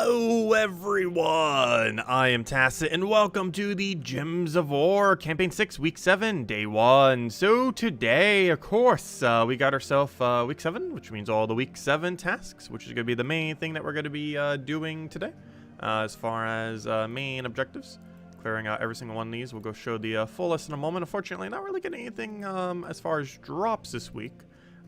Hello everyone, I am Tacit and welcome to the Gems of War Campaign 6 Week 7 Day 1. So today, of course, we got ourselves Week 7, which means all the Week 7 tasks, which is going to be the main thing that we're going to be doing today. As far as main objectives, clearing out every single one of these. We'll go show the full list in a moment. Unfortunately, not really getting anything as far as drops this week.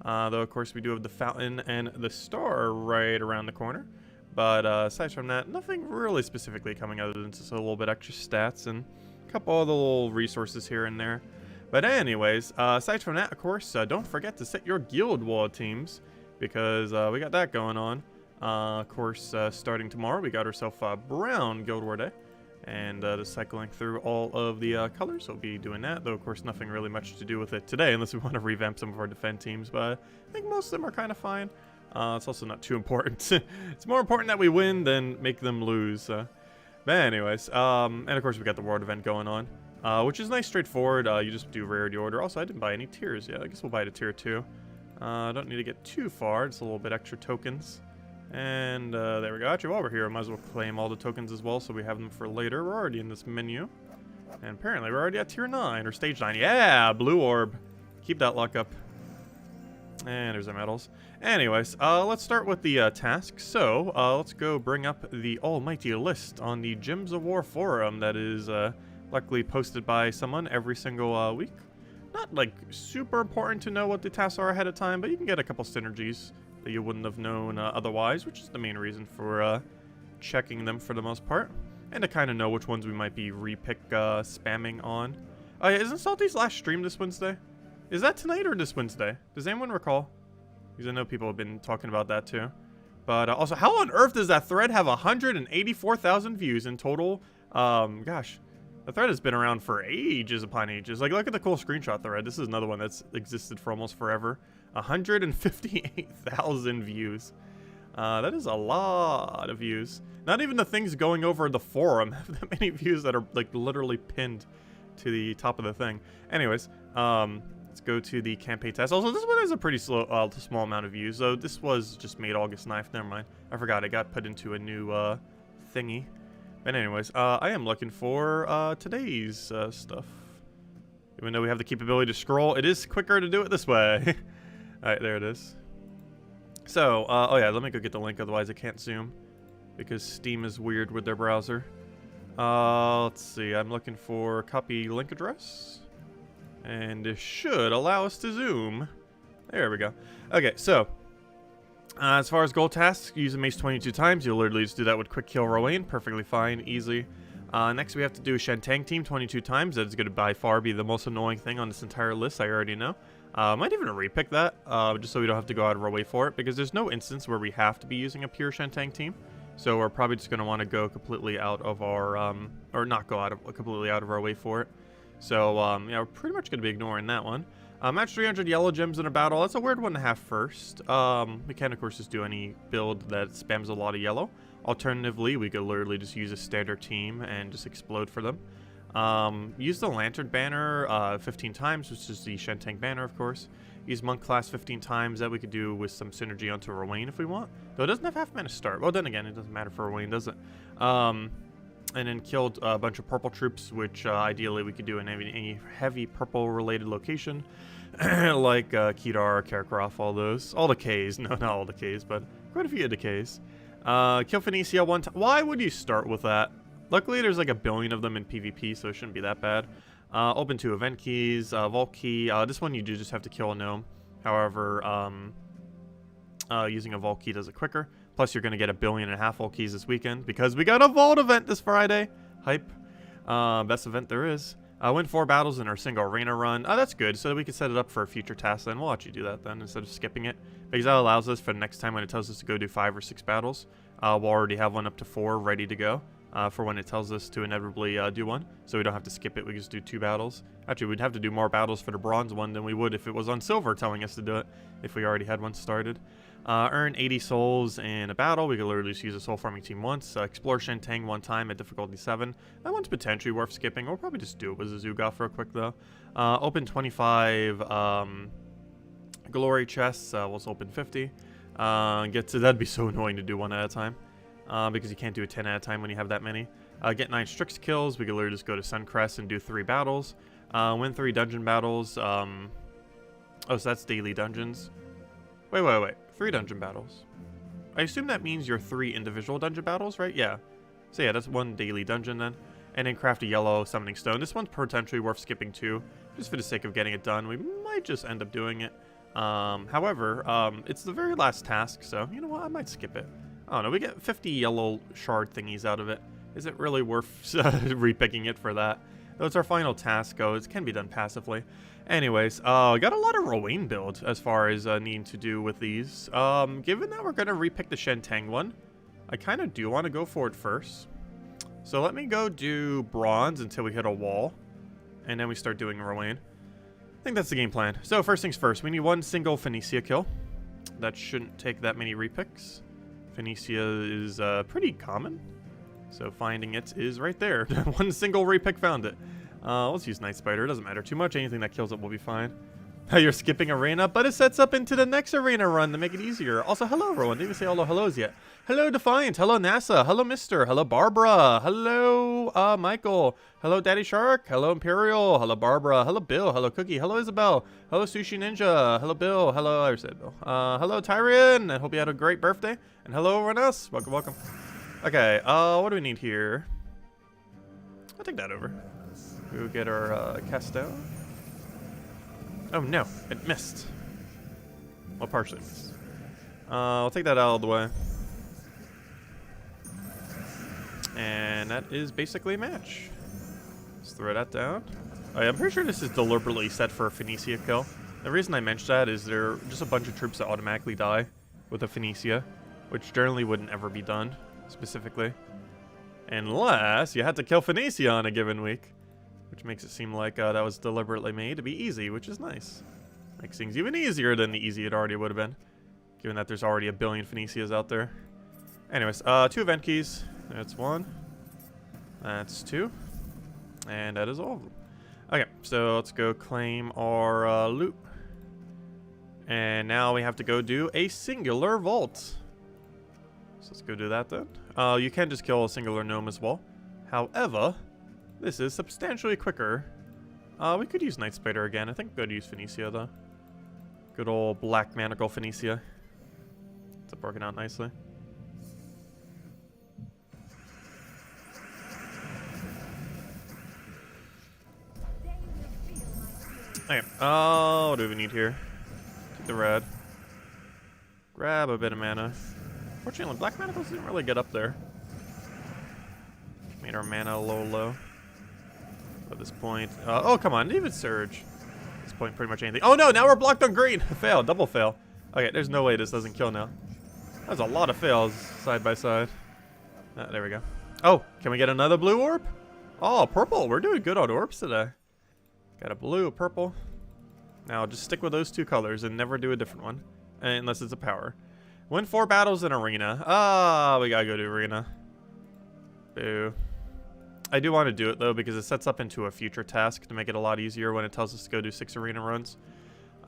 Though, of course, we do have the fountain and the star right around the corner. But aside from that, nothing really specifically coming other than just a little bit extra stats and a couple other little resources here and there. But anyways, aside from that, of course, don't forget to set your guild war teams because we got that going on. Of course, starting tomorrow, we got ourselves Brown Guild War Day. And just cycling through all of the colors, so we'll be doing that. Though, of course, nothing really much to do with it today unless we want to revamp some of our defend teams. But I think most of them are kind of fine. It's also not too important. It's more important that we win than make them lose. But anyways, and of course we got the world event going on, which is nice, straightforward. You just do rarity order. Also, I didn't buy any tiers yet. I guess we'll buy it a tier 2. Don't need to get too far. Just a little bit extra tokens. And there we go. Actually, while we're here, I might as well claim all the tokens as well, so we have them for later. We're already in this menu. And apparently we're already at tier 9, or stage 9. Yeah, blue orb. Keep that luck up. And there's our medals. Anyways, let's start with the task. So, let's go bring up the almighty list on the Gems of War forum that is luckily posted by someone every single week. Not, like, super important to know what the tasks are ahead of time, but you can get a couple synergies that you wouldn't have known otherwise, which is the main reason for checking them for the most part. And to kind of know which ones we might be repick spamming on. Oh yeah, isn't Salty's last stream this Wednesday? Is that tonight or this Wednesday? Does anyone recall? Because I know people have been talking about that too. But also, how on earth does that thread have 184,000 views in total? Gosh, the thread has been around for ages upon ages. Like, look at the cool screenshot thread. This is another one that's existed for almost forever. 158,000 views. That is a lot of views. Not even the things going over the forum have that many views that are, like, literally pinned to the top of the thing. Anyways, let's go to the campaign test. Also, this one has a pretty small amount of views, though. This was just made August 9th. Never mind. I forgot. It got put into a new thingy. But anyways, I am looking for today's stuff. Even though we have the capability to scroll, it is quicker to do it this way. Alright, there it is. So, oh yeah, let me go get the link, otherwise I can't zoom. Because Steam is weird with their browser. Let's see, I'm looking for copy link address. And this should allow us to zoom. There we go. Okay, so as far as goal tasks, use a mace 22 times. You'll literally just do that with quick kill Rowan. Perfectly fine, easy. Next we have to do Shantang team 22 times. That is going to by far be the most annoying thing on this entire list, I already know. Might even repick that, just so we don't have to go out of our way for it, because there's no instance where we have to be using a pure Shantang team. So we're probably just going to want to go completely out of our, or not go completely out of our way for it. So, yeah, we're pretty much going to be ignoring that one. Match 300 yellow gems in a battle. That's a weird one to have first. We can, of course, just do any build that spams a lot of yellow. Alternatively, we could literally just use a standard team and just explode for them. Use the lantern banner 15 times, which is the Shantang banner, of course. Use monk class 15 times. That we could do with some synergy onto Rowan if we want. Though it doesn't have half mana start. Well, then again, it doesn't matter for Rowan, does it? And then killed a bunch of purple troops, which ideally we could do in any heavy purple related location. Like Kedar, Karakroth, all those. All the Ks. No, not all the Ks, but quite a few of the Ks. Kill Phoenicia one time. Why would you start with that? Luckily, there's like a billion of them in PvP, so it shouldn't be that bad. Open 2 event keys, vault key. This one you do just have to kill a gnome. However, using a vault key does it quicker. Plus, you're going to get 1.5 billion vault keys this weekend because we got a vault event this Friday. Hype. Best event there is. Win 4 battles in our single arena run. That's good, so that we can set it up for a future task then. We'll actually do that then instead of skipping it. Because that allows us for the next time when it tells us to go do 5 or 6 battles. We'll already have one up to 4 ready to go. For when it tells us to inevitably do one. So we don't have to skip it, we just do 2 battles. Actually, we'd have to do more battles for the bronze one than we would if it was on silver telling us to do it, if we already had one started. Earn 80 souls in a battle. We could literally just use a soul farming team once. Explore Shantang 1 time at difficulty 7. That one's potentially worth skipping. We'll probably just do it with a Zugoff real quick though. Open 25 glory chests. We'll open 50. That'd be so annoying to do one at a time. because you can't do a 10 at a time when you have that many. Get 9 Strix kills. We could literally just go to Suncrest and do 3 battles. Win 3 dungeon battles. Oh, so that's daily dungeons. Wait. 3 dungeon battles. I assume that means your 3 individual dungeon battles, right? Yeah. So yeah, that's 1 daily dungeon then. And then craft a yellow summoning stone. This one's potentially worth skipping too, just for the sake of getting it done. We might just end up doing it. However, it's the very last task, so you know what? I might skip it. I don't know. We get 50 yellow shard thingies out of it. Is it really worth repicking it for that? Though it's our final task, it can be done passively. Anyways, got a lot of Rowan build as far as needing to do with these. Given that we're going to repick the Shentang one, I kind of do want to go for it first. So let me go do bronze until we hit a wall, and then we start doing Rowan. I think that's the game plan. So first things first, we need 1 single Phoenicia kill. That shouldn't take that many repicks. Phoenicia is pretty common, so finding it is right there. 1 single repick found it. Let's use Night Spider. It doesn't matter too much. Anything that kills it will be fine. You're skipping arena, but it sets up into the next arena run to make it easier. Also, hello, Rowan. Didn't even say all the hellos yet. Hello, Defiant. Hello, NASA. Hello, Mister. Hello, Barbara. Hello, Michael. Hello, Daddy Shark. Hello, Imperial. Hello, Barbara. Hello, Bill. Hello, Cookie. Hello, Isabel. Hello, Sushi Ninja. Hello, Bill. Hello, I said Bill. Hello, Tyrion. I hope you had a great birthday. And hello, everyone else. Welcome, welcome. Okay, what do we need here? I'll take that over. We'll get our Castel. Oh no, it missed. Well, partially missed. I'll take that out of the way. And that is basically a match. Let's throw that down. Oh, yeah, I'm pretty sure this is deliberately set for a Phoenicia kill. The reason I mentioned that is there are just a bunch of troops that automatically die with a Phoenicia, which generally wouldn't ever be done, specifically. Unless you had to kill Phoenicia on a given week. Which makes it seem like that was deliberately made to be easy, which is nice. Makes things even easier than the easy it already would have been. Given that there's already a billion Phoenicias out there. Anyways, 2 event keys. That's 1. That's 2. And that is all of them. Okay, so let's go claim our loot. And now we have to go do a singular vault. So let's go do that then. You can just kill a singular gnome as well. However, this is substantially quicker. We could use Night Spider again. I think we're going to use Phoenicia, though. Good old Black Manacle Phoenicia. It's working out nicely. Okay, what do we need here? Take the red. Grab a bit of mana. Fortunately, Black Manacles didn't really get up there. Made our mana a little low. At this point, oh come on, even Surge. At this point, pretty much anything. Oh no, now we're blocked on green. Fail, double fail. Okay, there's no way this doesn't kill now. That's a lot of fails side by side. There we go. Oh, can we get another blue orb? Oh, purple. We're doing good on orbs today. Got a blue, a purple. Now just stick with those 2 colors and never do a different one, unless it's a power. Win 4 battles in arena. Ah, we gotta go to arena. Boo. I do want to do it, though, because it sets up into a future task to make it a lot easier when it tells us to go do 6 arena runs.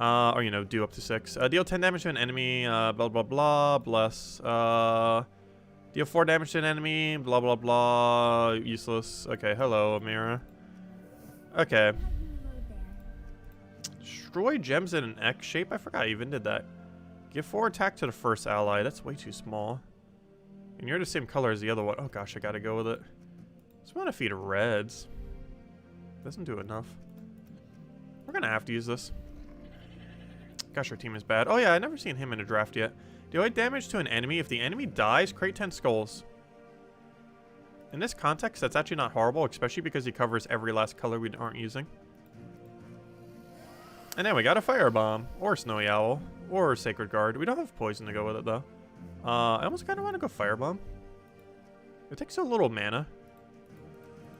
Or, you know, do up to 6. Deal 10 damage to an enemy, blah, blah, blah, bless. Deal 4 damage to an enemy, blah, blah, blah, useless. Okay, hello, Amira. Okay. Destroy gems in an X shape? I forgot I even did that. Give 4 attack to the first ally. That's way too small. And you're the same color as the other one. Oh, gosh, I gotta go with it. Just want to feed reds. Doesn't do enough. We're gonna have to use this. Gosh, our team is bad. Oh yeah, I've never seen him in a draft yet. Deal 8 damage to an enemy. If the enemy dies, create 10 skulls. In this context, that's actually not horrible, especially because he covers every last color we aren't using. And then we got a Firebomb, or Snowy Owl, or Sacred Guard. We don't have poison to go with it though. I almost kind of want to go Firebomb. It takes so little mana.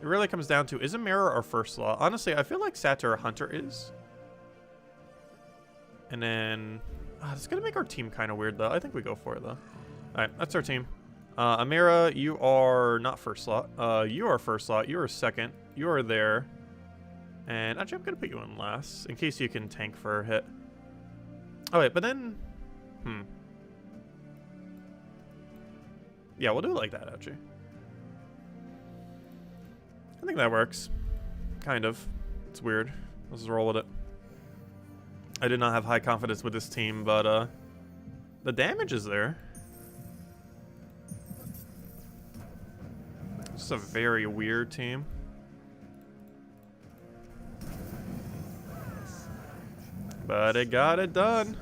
It really comes down to, is a mirror our first slot? Honestly, I feel like Satyr or Hunter is. And then, it's going to make our team kind of weird, though. I think we go for it, though. Alright, that's our team. Amira, you are not first slot. You are first slot. You are second. You are there. And actually, I'm going to put you in last, in case you can tank for a hit. Oh, wait, but then... Yeah, we'll do it like that, actually. I think that works. Kind of. It's weird. Let's just roll with it. I did not have high confidence with this team, but the damage is there. This is a very weird team. But it got it done.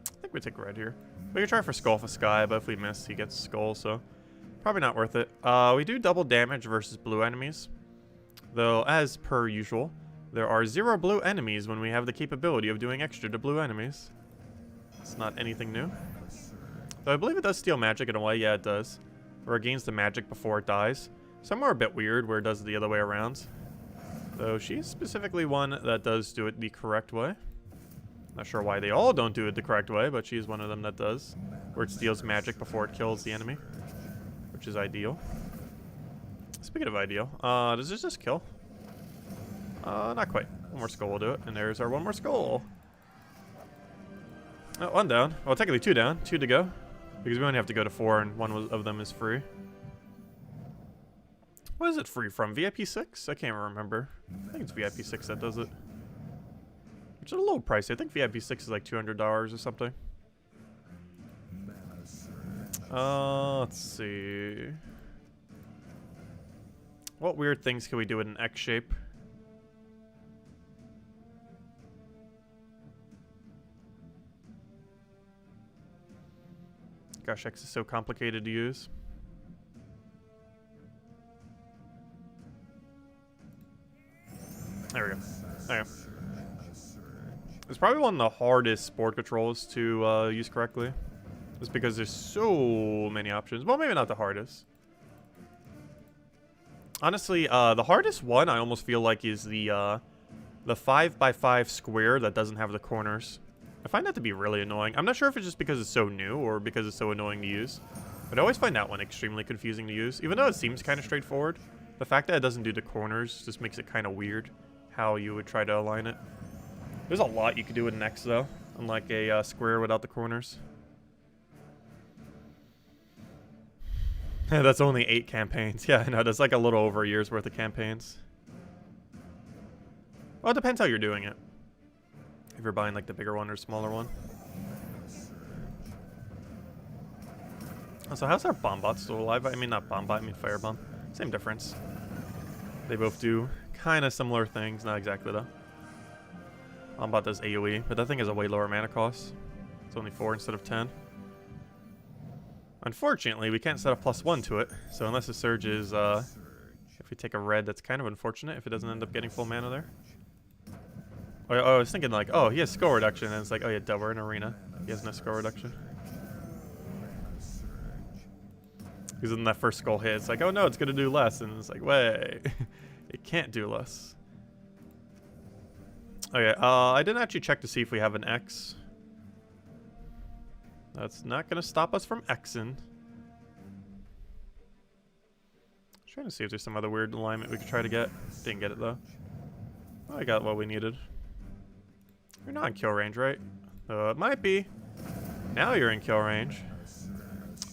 I think we take red here. We can try for Skull for Sky, but if we miss, he gets Skull, so probably not worth it. We do double damage versus blue enemies. Though, as per usual, there are 0 blue enemies when we have the capability of doing extra to blue enemies. It's not anything new. Though I believe it does steal magic in a way. Yeah, it does. Or it gains the magic before it dies. Some are a bit weird where it does it the other way around. Though she's specifically one that does do it the correct way. Not sure why they all don't do it the correct way, but she's one of them that does. Where it steals magic before it kills the enemy. Which is ideal. Speaking of ideal, does this just kill? Not quite. One more skull will do it. And there's our one more skull. Oh, one down. Well, technically 2 down. 2 to go. Because we only have to go to 4 and one of them is free. What is it free from? VIP 6? I can't remember. I think it's VIP 6 that does it. Which is a little pricey. I think VIP 6 is like $200 or something. Let's see. What weird things can we do in an X shape? Gosh, X is so complicated to use. There we go. There we go. It's probably one of the hardest board controls to use correctly. Just because there's so many options. Well, maybe not the hardest. Honestly, the hardest one I almost feel like is the 5x5 square that doesn't have the corners. I find that to be really annoying. I'm not sure if it's just because it's so new or because it's so annoying to use. But I always find that one extremely confusing to use. Even though it seems kind of straightforward, the fact that it doesn't do the corners just makes it kind of weird how you would try to align it. There's a lot you could do with an X though, unlike a square without the corners. That's only 8 campaigns. Yeah, I know. That's like a little over a year's worth of campaigns. Well, it depends how you're doing it. If you're buying like the bigger one or smaller one. Oh, so how's our Bombbot still alive? I mean, not Bombbot, I mean Firebomb. Same difference. They both do kind of similar things. Not exactly though. Bombbot does AoE, but that thing has a way lower mana cost. It's only 4 instead of 10. Unfortunately, we can't set a +1 to it, so unless the Surge is, if we take a red, that's kind of unfortunate if it doesn't end up getting full mana there. Oh, I was thinking like, oh, he has skill reduction, and it's like, oh yeah, we're in arena. He has no skill reduction. Because in that first skull hit, it's like, oh no, it's going to do less, and it's like, wait, it can't do less. Okay, I didn't actually check to see if we have an X. That's not going to stop us from Xing. Trying to see if there's some other weird alignment we could try to get. Didn't get it though. Oh, I got what we needed. You're not in kill range, right? It might be. Now you're in kill range.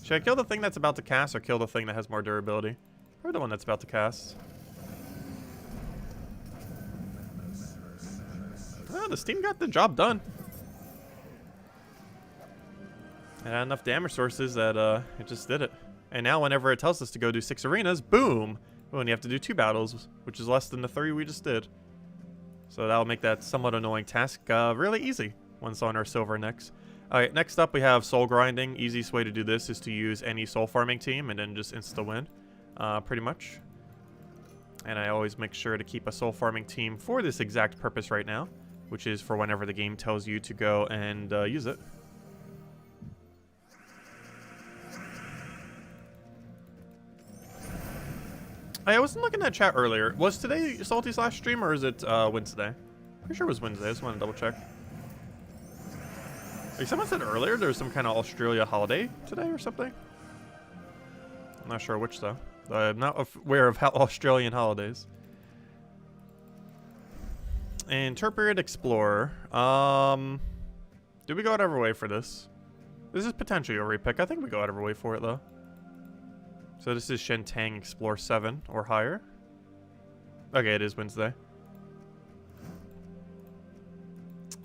Should I kill the thing that's about to cast or kill the thing that has more durability? Or the one that's about to cast? Oh, this team got the job done. It had enough damage sources that it just did it. And now whenever it tells us to go do 6 arenas, boom! We only have to do 2 battles, which is less than the 3 we just did. So that'll make that somewhat annoying task really easy once on our silver next. Alright, next up we have soul grinding. Easiest way to do this is to use any soul farming team and then just insta-win, pretty much. And I always make sure to keep a soul farming team for this exact purpose right now, which is for whenever the game tells you to go and use it. I wasn't looking at chat earlier. Was today Salty's last stream or is it Wednesday? Pretty sure it was Wednesday. I just want to double check. Like someone said earlier there was some kind of Australia holiday today or something. I'm Not sure which, though. I'm not aware of Australian holidays. Interpret Explorer. Do we go out of our way for this? This is potentially a repick. I think we go out of our way for it, though. So this is Shentang Explore 7 or higher. Okay, it is Wednesday.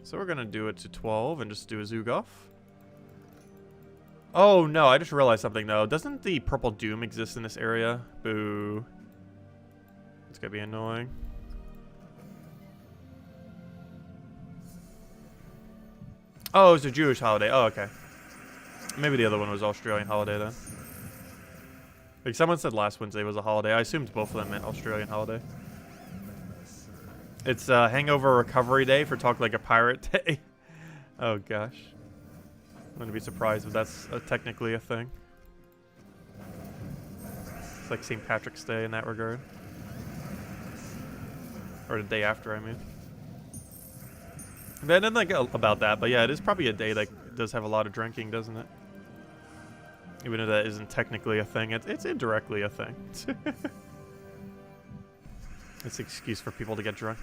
So we're going to do it to 12 and just do a Zugoff. Oh, no, I just realized something, though. Doesn't the Purple Doom exist in this area? Boo. It's going to be annoying. Oh, it's a Jewish holiday. Oh, okay. Maybe the other one was Australian holiday, then. Like, someone said last Wednesday was a holiday. I assumed both of them meant Australian holiday. It's Hangover Recovery Day for Talk Like a Pirate Day. Oh, gosh. I'm going to be surprised if that's technically a thing. It's like St. Patrick's Day in that regard. Or the day after, I mean. I didn't think about that, but yeah, it is probably a day that does have a lot of drinking, doesn't it? Even if that isn't technically a thing, it's indirectly a thing. It's an excuse for people to get drunk.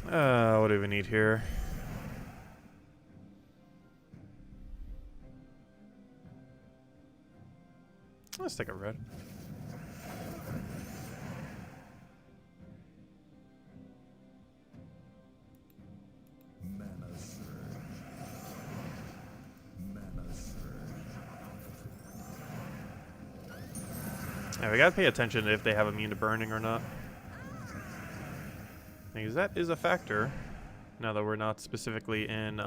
What do we need here? Let's take a red. Yeah, we gotta pay attention to if they have immune to burning or not. Because that is a factor. Now that we're not specifically in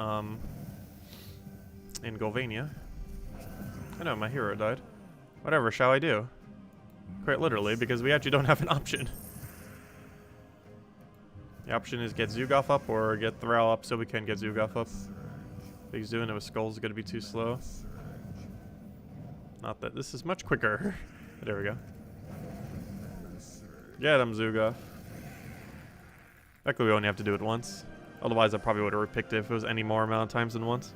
Golvania. I know, my hero died. Whatever shall I do? Quite literally, because we actually don't have an option. The option is get Zugoff up or get Thrall up so we can get Zugoff up. What he's doing it with Skull's going to be too slow. Not that this is much quicker. There we go. Get him, Zugoff. Luckily, we only have to do it once. Otherwise, I probably would have repicked it if it was any more amount of times than once.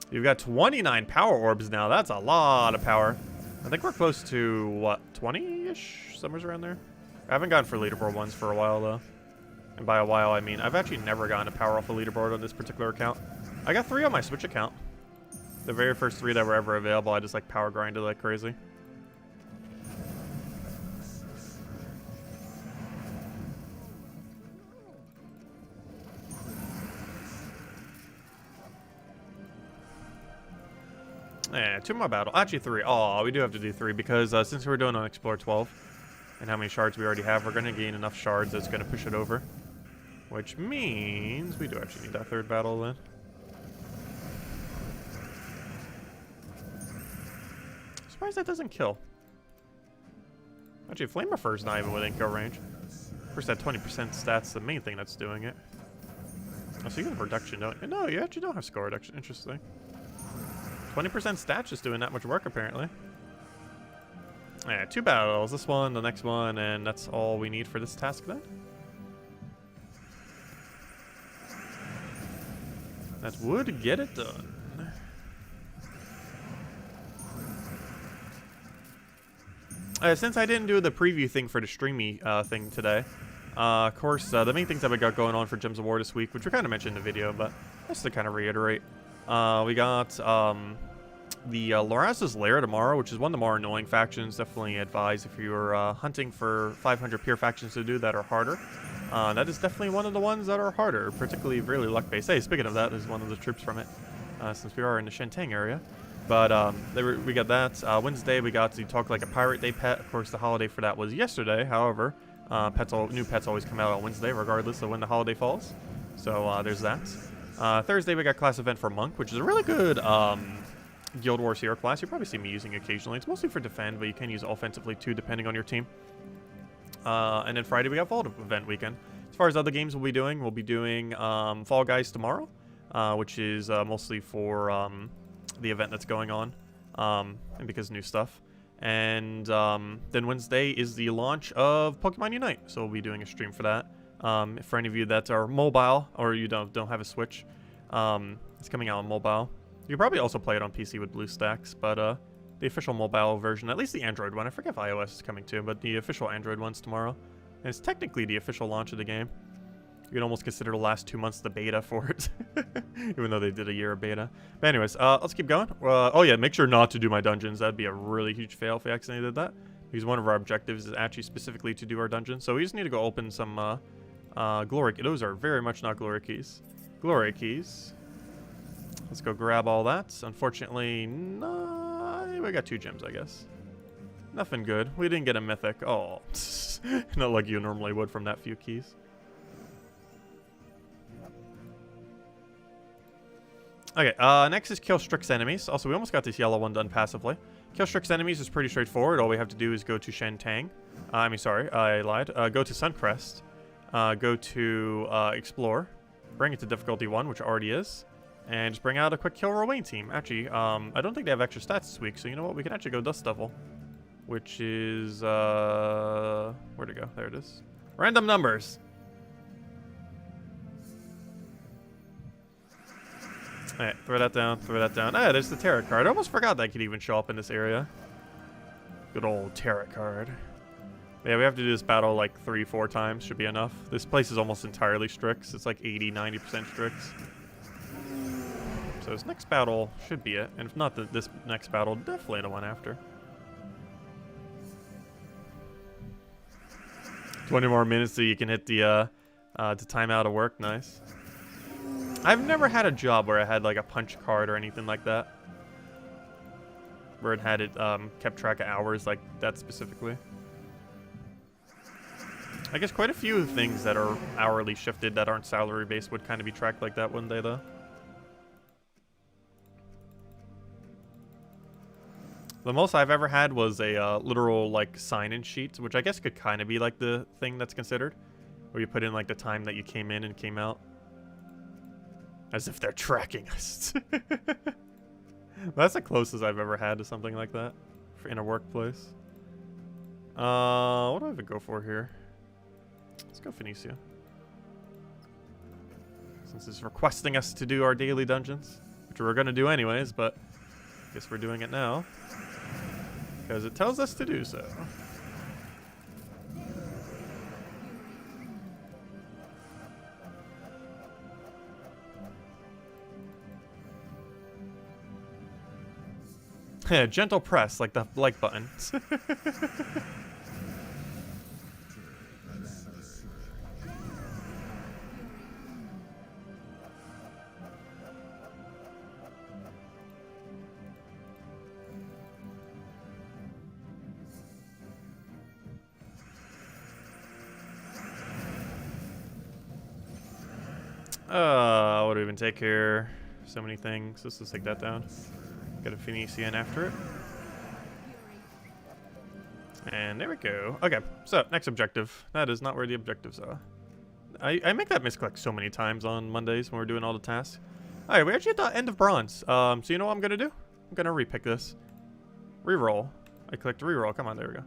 You've got 29 power orbs now. That's a lot of power. I think we're close to, what, 20-ish? Somewhere around there? I haven't gone for leaderboard ones for a while, though. And by a while, I mean, I've actually never gotten a power off a leaderboard on this particular account. I got 3 on my Switch account. The very first 3 that were ever available, I just, like, power grinded like crazy. Yeah, 2 more battle. Actually, 3. Oh, we do have to do 3 because since we're doing on Explore 12 and how many shards we already have, we're going to gain enough shards that's going to push it over. Which means we do actually need that 3rd battle then. Surprised that doesn't kill. Actually, Flamefer's not even within kill range. Of course, that 20% stat's the main thing that's doing it. Oh, so you have reduction, don't you? No, you actually don't have score reduction. Interesting. 20% stats just doing that much work, apparently. Yeah, 2 battles. This one, the next one, and that's all we need for this task then. That would get it done. Since I didn't do the preview thing for the streamy thing today, of course, the main things that we got going on for Gems of War this week, which we kind of mentioned in the video, but just to kind of reiterate, we got the Loraz's Lair tomorrow, which is one of the more annoying factions. Definitely advise if you're hunting for 500 pure factions to do that are harder. That is definitely one of the ones that are harder, particularly really luck-based. Hey, speaking of that, there's one of the troops from it, since we are in the Shentang area. But we got that. Wednesday, we got to Talk Like a Pirate Day pet. Of course, the holiday for that was yesterday. However, new pets always come out on Wednesday, regardless of when the holiday falls. So there's that. Thursday, we got class event for Monk, which is a really good Guild Wars hero class. You'll probably see me using occasionally. It's mostly for defend, but you can use it offensively too, depending on your team. And then Friday, we got Vault event weekend. As far as other games we'll be doing Fall Guys tomorrow, which is mostly for the event that's going on, and because new stuff. And then Wednesday is the launch of Pokemon Unite, so we'll be doing a stream for that. For any of you that are mobile or you don't have a Switch, it's coming out on mobile. You could probably also play it on PC with BlueStacks, but the official mobile version, at least the Android one, I forget if iOS is coming too, but the official Android one's tomorrow. And it's technically the official launch of the game. You can almost consider the last 2 months the beta for it, even though they did a year of beta. But anyways, let's keep going. Oh yeah, make sure not to do my dungeons. That'd be a really huge fail if we accidentally did that. Because one of our objectives is actually specifically to do our dungeons. So we just need to go open some glory. Those are very much not glory keys. Glory keys. Let's go grab all that. Unfortunately, no, we got 2 gems, I guess. Nothing good. We didn't get a mythic. Oh, not like you normally would from that few keys. Okay, next is Kelstrok's enemies. Also, we almost got this yellow one done passively. Kelstrok's enemies is pretty straightforward. All we have to do is go to Shantang. Sorry, I lied. Go to Suncrest. Go to Explore. Bring it to difficulty 1, which already is. And just bring out a quick kill Rowan team. Actually, I don't think they have extra stats this week, so you know what? We can actually go Dust Devil. Which is, where'd it go? There it is. Random numbers. Alright, throw that down, throw that down. Ah, there's the tarot card. I almost forgot that could even show up in this area. Good old tarot card. Yeah, we have to do this battle like 3-4 times. Should be enough. This place is almost entirely Strix. It's like 80-90% Strix. So this next battle should be it. And if not this next battle, definitely the one after. 20 more minutes so you can hit the time out of work. Nice. I've never had a job where I had like a punch card or anything like that. Where it had it kept track of hours like that specifically. I guess quite a few things that are hourly shifted that aren't salary based would kind of be tracked like that, wouldn't they though? The most I've ever had was a literal like sign-in sheet, which I guess could kind of be like the thing that's considered. Where you put in like the time that you came in and came out. As if they're tracking us. That's the closest I've ever had to something like that in a workplace. What do I even go for here? Let's go Phoenicia. Since it's requesting us to do our daily dungeons, which we were going to do anyways, but I guess we're doing it now. Because it tells us to do so. Yeah, gentle press, like the like button. What do we even take here? So many things. Let's just take that down. Got a Phoenician after it. And there we go. Okay, so next objective. That is not where the objectives are. I make that misclick so many times on Mondays when we're doing all the tasks. Alright, we're actually at the end of bronze. So you know what I'm gonna do? I'm gonna repick this. Reroll. I clicked reroll. Come on, there we go.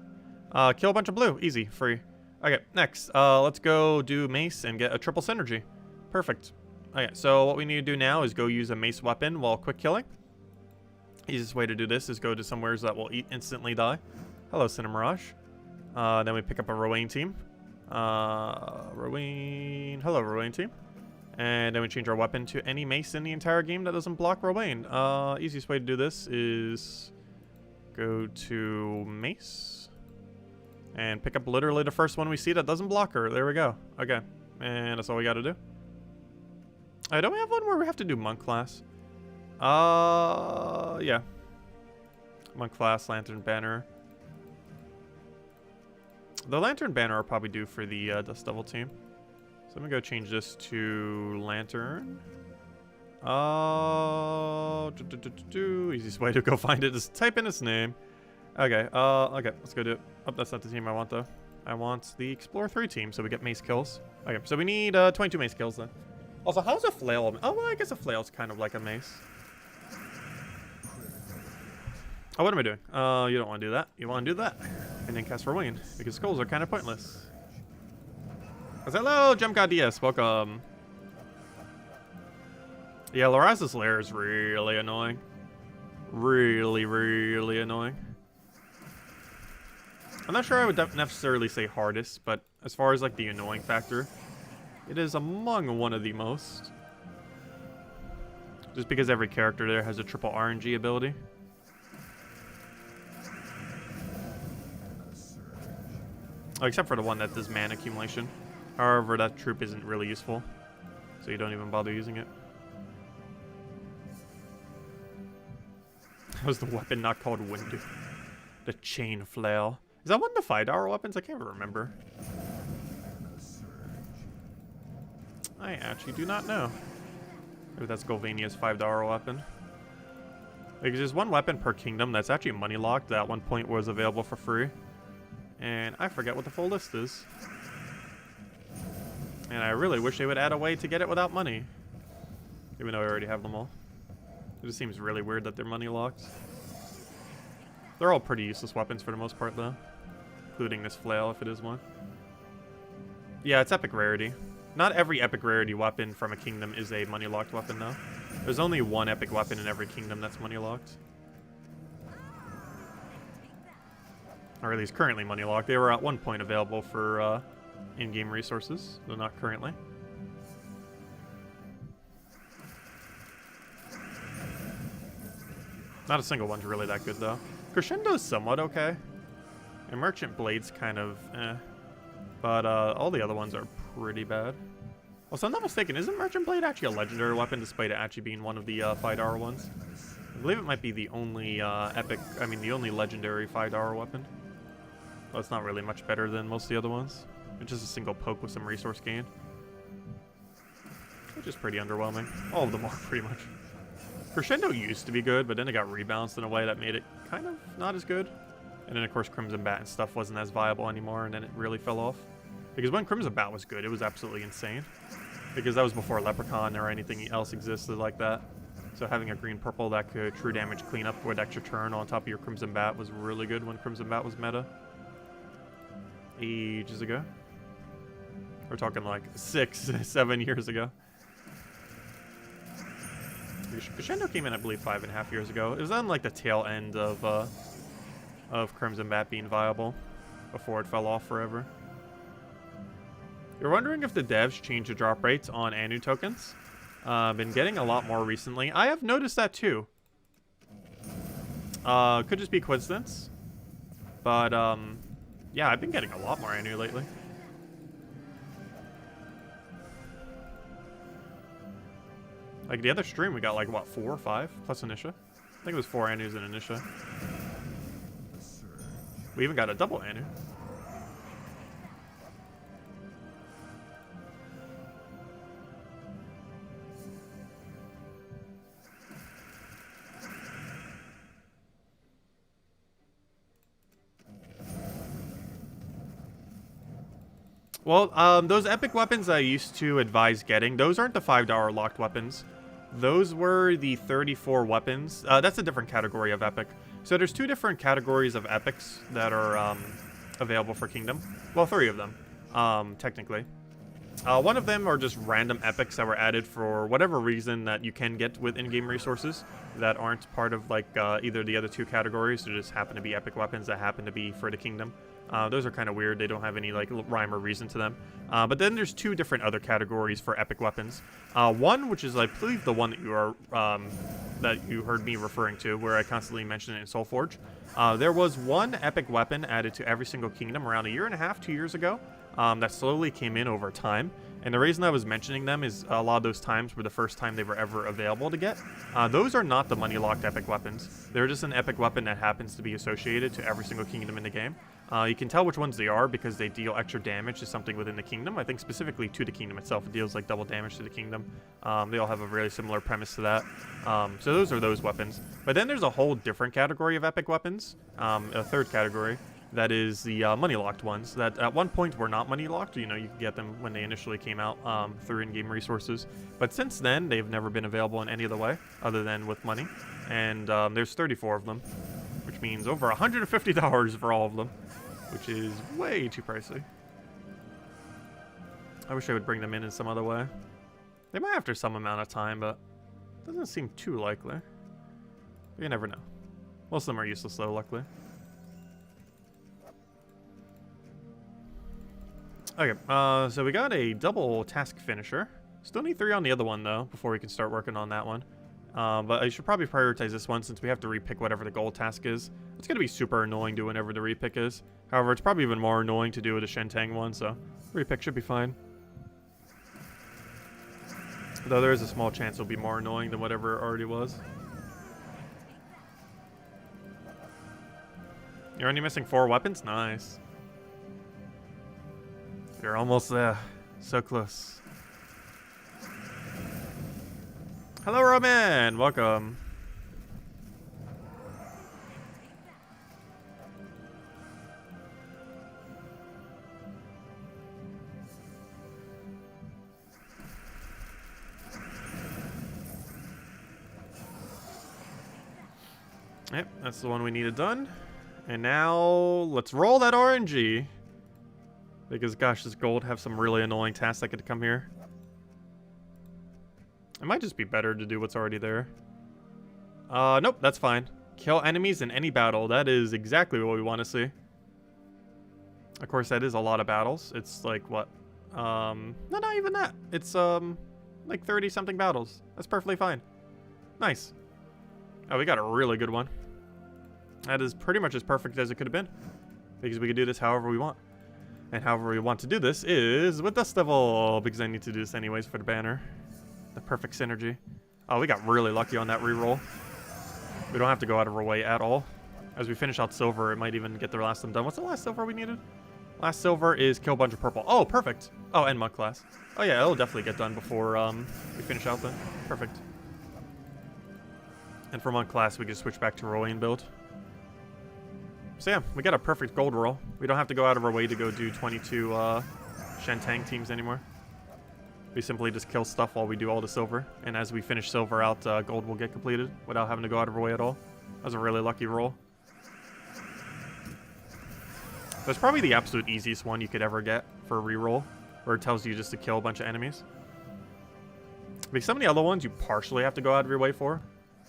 Kill a bunch of blue. Easy. Free. Okay, next. Let's go do mace and get a triple synergy. Perfect. Okay, so what we need to do now is go use a mace weapon while quick killing. Easiest way to do this is go to somewhere that will instantly die. Hello, Cinemirage. Then we pick up a Rowan team. Rowan. Hello, Rowan team. And then we change our weapon to any mace in the entire game that doesn't block Rowan. Easiest way to do this is go to mace. And pick up literally the first one we see that doesn't block her. There we go. Okay. And that's all we got to do. Don't we have one where we have to do monk class? Yeah. Monk class, lantern banner. The lantern banner I'll probably do for the Dust Devil team. So I'm gonna go change this to lantern. Easiest way to go find it is type in its name. Okay, okay, let's go do it. Oh, that's not the team I want though. I want the Explore 3 team so we get mace kills. Okay, so we need 22 mace kills then. Also, how's a flail? Oh, well, I guess a flail's kind of like a mace. Oh, what am I doing? You don't want to do that. You want to do that. And then cast for winging, because skulls are kind of pointless. Hello, Gem God DS. Welcome. Yeah, Loraz's Lair is really annoying. Really, really annoying. I'm not sure I would necessarily say hardest, but as far as like the annoying factor, it is among one of the most. Just because every character there has a triple RNG ability. Oh, except for the one that does mana accumulation. However, that troop isn't really useful, so you don't even bother using it. That was the weapon not called Windu. The chain flail. Is that one of the $5 weapons? I can't remember. I actually do not know. Maybe that's Golvania's $5 weapon. Like, there's one weapon per kingdom that's actually money locked that at one point was available for free. And I forget what the full list is. And I really wish they would add a way to get it without money. Even though I already have them all. It just seems really weird that they're money locked. They're all pretty useless weapons for the most part though. Including this flail if it is one. Yeah, it's epic rarity. Not every epic rarity weapon from a kingdom is a money locked weapon though. There's only one epic weapon in every kingdom that's money locked. Or at least currently money locked. They were at one point available for in-game resources, though not currently. Not a single one's really that good though. Crescendo's somewhat okay. And Merchant Blade's kind of eh. But all the other ones are pretty bad. Well, so I'm not mistaken, isn't Merchant Blade actually a legendary weapon despite it actually being one of the $5 ones? I believe it might be the only the only legendary $5 weapon. Well, it's not really much better than most of the other ones. It's just a single poke with some resource gain. Which is pretty underwhelming. All of them are, pretty much. Crescendo used to be good, but then it got rebalanced in a way that made it kind of not as good. And then, of course, Crimson Bat and stuff wasn't as viable anymore, and then it really fell off. Because when Crimson Bat was good, it was absolutely insane. Because that was before Leprechaun or anything else existed like that. So having a green-purple that could true damage cleanup with extra turn on top of your Crimson Bat was really good when Crimson Bat was meta. Ages ago. We're talking like 6, 7 years ago. Crescendo came in, I believe, 5.5 years ago. It was on like the tail end of Crimson Bat being viable before it fell off forever. You're wondering if the devs changed the drop rates on Anu tokens? Been getting a lot more recently. I have noticed that too. Could just be coincidence. But, yeah, I've been getting a lot more Anu lately. Like, the other stream, we got, like, what, 4 or 5? Plus Initia? I think it was 4 Anus and Initia. We even got a double Anu. Well, those epic weapons I used to advise getting, those aren't the $5 locked weapons. Those were the 34 weapons. That's a different category of epic. So there's 2 different categories of epics that are available for Kingdom. Well, 3 of them, technically. One of them are just random epics that were added for whatever reason that you can get with in-game resources that aren't part of like either the other 2 categories. They just happen to be epic weapons that happen to be for the Kingdom. Those are kind of weird. They don't have any like rhyme or reason to them. But then there's 2 different other categories for epic weapons. One, which is I believe the one that you are that you heard me referring to, where I constantly mention it in Soulforge. There was one epic weapon added to every single kingdom around 1.5 years, 2 years ago. That slowly came in over time. And the reason I was mentioning them is a lot of those times were the first time they were ever available to get. Those are not the money-locked epic weapons. They're just an epic weapon that happens to be associated to every single kingdom in the game. You can tell which ones they are because they deal extra damage to something within the kingdom. I think specifically to the kingdom itself. It deals like double damage to the kingdom. They all have a really similar premise to that. So those are those weapons. But then there's a whole different category of epic weapons. A third category. That is the money-locked ones that at one point were not money-locked. You know, you could get them when they initially came out through in-game resources. But since then, they've never been available in any other way other than with money. And there's 34 of them, which means over $150 for all of them, which is way too pricey. I wish I would bring them in some other way. They might after some amount of time, but it doesn't seem too likely. But you never know. Most of them are useless though, luckily. Okay, so we got a double task finisher. Still need 3 on the other one though, before we can start working on that one. But I should probably prioritize this one since we have to repick whatever the gold task is. It's going to be super annoying doing whatever the repick is. However, it's probably even more annoying to do with the Shentang one, so repick should be fine. Though there is a small chance it'll be more annoying than whatever it already was. You're only missing 4 weapons? Nice. You're almost there. So close. Hello, Roman! Welcome. Yep, that's the one we needed done. And now, let's roll that RNG. Because, gosh, does gold have some really annoying tasks that could come here? It might just be better to do what's already there. Nope, that's fine. Kill enemies in any battle. That is exactly what we want to see. Of course, that is a lot of battles. It's like, what? No, not even that. It's, like 30-something battles. That's perfectly fine. Nice. Oh, we got a really good one. That is pretty much as perfect as it could have been. Because we can do this however we want. And however we want to do this is with Dust Devil. Because I need to do this anyways for the banner. The perfect synergy. Oh, we got really lucky on that reroll. We don't have to go out of our way at all. As we finish out silver, it might even get the last one done. What's the last silver we needed? Last silver is kill a bunch of purple. Oh, perfect. Oh, and mud class. Oh yeah, it'll definitely get done before we finish out then. Perfect. And for mud class, we can switch back to Rowan build. So yeah, we got a perfect gold roll. We don't have to go out of our way to go do 22 Shentang teams anymore. We simply just kill stuff while we do all the silver. And as we finish silver out, gold will get completed without having to go out of our way at all. That was a really lucky roll. That's probably the absolute easiest one you could ever get for a reroll, where it tells you just to kill a bunch of enemies. Because some of the other ones you partially have to go out of your way for.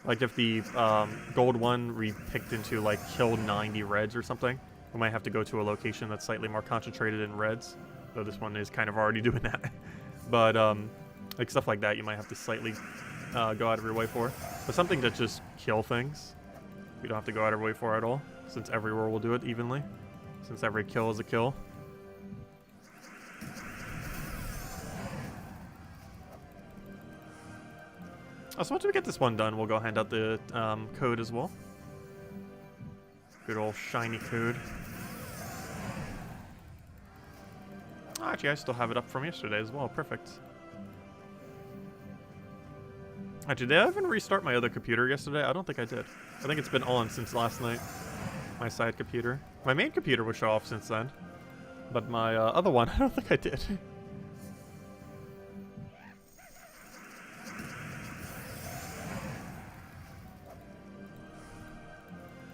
Like if the gold one repicked into like kill 90 reds or something, we might have to go to a location that's slightly more concentrated in reds. Though this one is kind of already doing that. But like stuff like that you might have to slightly go out of your way for. But something that just kill things, you don't have to go out of your way for at all, since every roll will do it evenly. Since every kill is a kill. Oh, so once we get this one done, we'll go hand out the code as well. Good old shiny code. Oh, actually, I still have it up from yesterday as well. Perfect. Actually, did I even restart my other computer yesterday? I don't think I did. I think it's been on since last night. My side computer. My main computer would show off since then. But my other one, I don't think I did.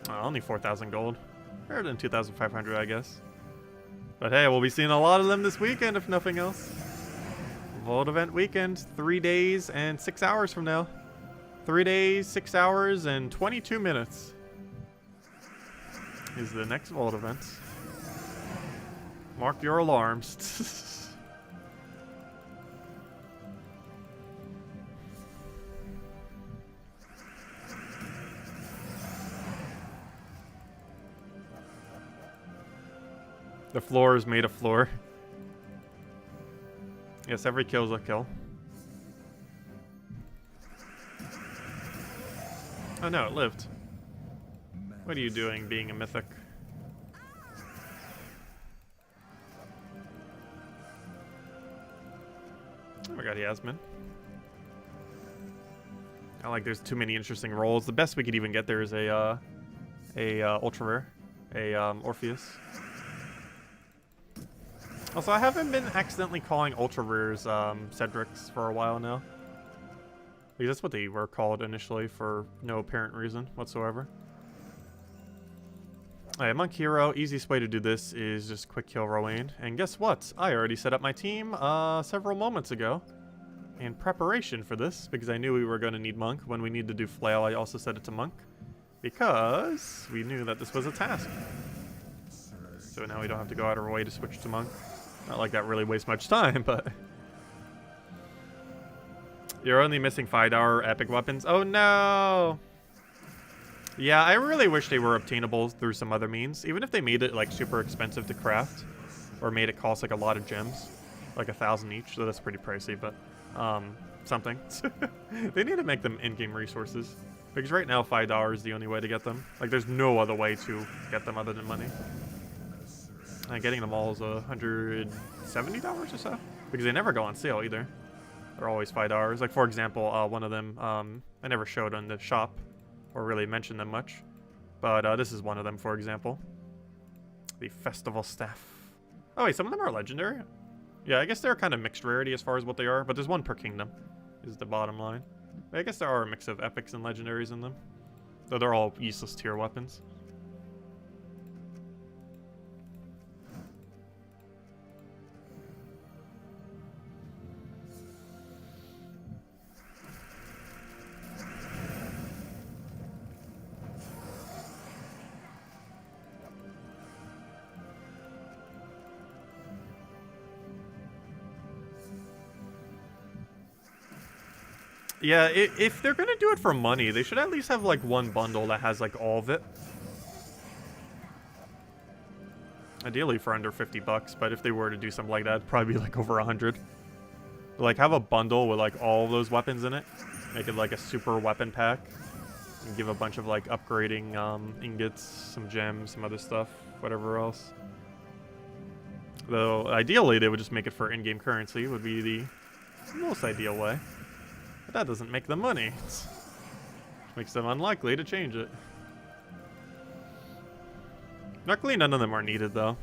Only 4,000 gold. Better than 2,500, I guess. But hey, we'll be seeing a lot of them this weekend, if nothing else. Vault event weekend, 3 days and 6 hours from now. 3 days, 6 hours, and 22 minutes is the next Vault event. Mark your alarms. The floor is made of floor. Yes, every kill is a kill. Oh no, it lived. What are you doing being a mythic? Oh my god, Yasmin. I like there's too many interesting rolls. The best we could even get there is a ultra rare. Orpheus. Also, I haven't been accidentally calling ultra rares Cedrics for a while now. Because that's what they were called initially for no apparent reason whatsoever. Alright, Monk Hero. Easiest way to do this is just quick kill Rowan. And guess what? I already set up my team several moments ago in preparation for this, because I knew we were going to need Monk. When we need to do Flail, I also set it to Monk, because we knew that this was a task. So now we don't have to go out of our way to switch to Monk. Not like that really wastes much time, but... You're only missing 5-hour epic weapons. Oh no! Yeah, I really wish they were obtainable through some other means. Even if they made it like super expensive to craft, or made it cost like a lot of gems, like 1,000 each. So that's pretty pricey, but something. They need to make them in-game resources, because right now $5 is the only way to get them. Like there's no other way to get them other than money. And getting them all is $170 or so, because they never go on sale either. They're always $5. Like for example, one of them I never showed on the shop, or really mentioned them much, but this is one of them, for example. The Festival Staff. Oh wait, some of them are legendary? Yeah, I guess they're kind of mixed rarity as far as what they are, but there's one per kingdom, is the bottom line. I guess there are a mix of epics and legendaries in them, though they're all useless tier weapons. Yeah, if they're gonna do it for money, they should at least have like one bundle that has like all of it. Ideally for under 50 bucks, but if they were to do something like that, it'd probably be like over 100. But like have a bundle with like all of those weapons in it. Make it like a super weapon pack. And give a bunch of like upgrading ingots, some gems, some other stuff, whatever else. Though ideally they would just make it for in-game currency, would be the most ideal way. But that doesn't make them money. It makes them unlikely to change it. Luckily, none of them are needed, though.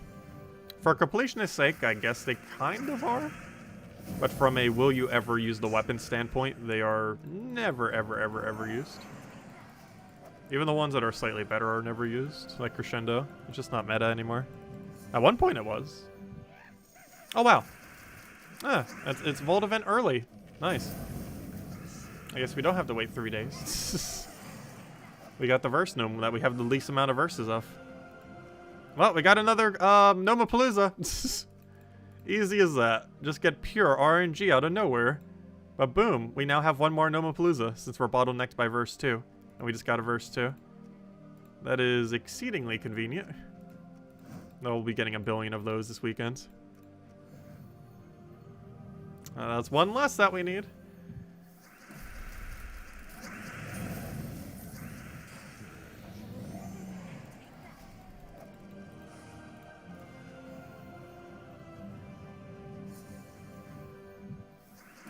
For completionist's sake, I guess they kind of are. But from a will you ever use the weapon standpoint, they are never, ever, ever, ever used. Even the ones that are slightly better are never used, like Crescendo. It's just not meta anymore. At one point it was. Oh, wow. Ah, it's Vault event early. Nice. I guess we don't have to wait 3 days. We got the verse gnome that we have the least amount of verses of. Well, we got another Gnomapalooza. Easy as that. Just get pure RNG out of nowhere. But boom, we now have one more Gnomapalooza since we're bottlenecked by verse 2. And we just got a verse 2. That is exceedingly convenient. We'll be getting 1 billion of those this weekend. That's one less that we need.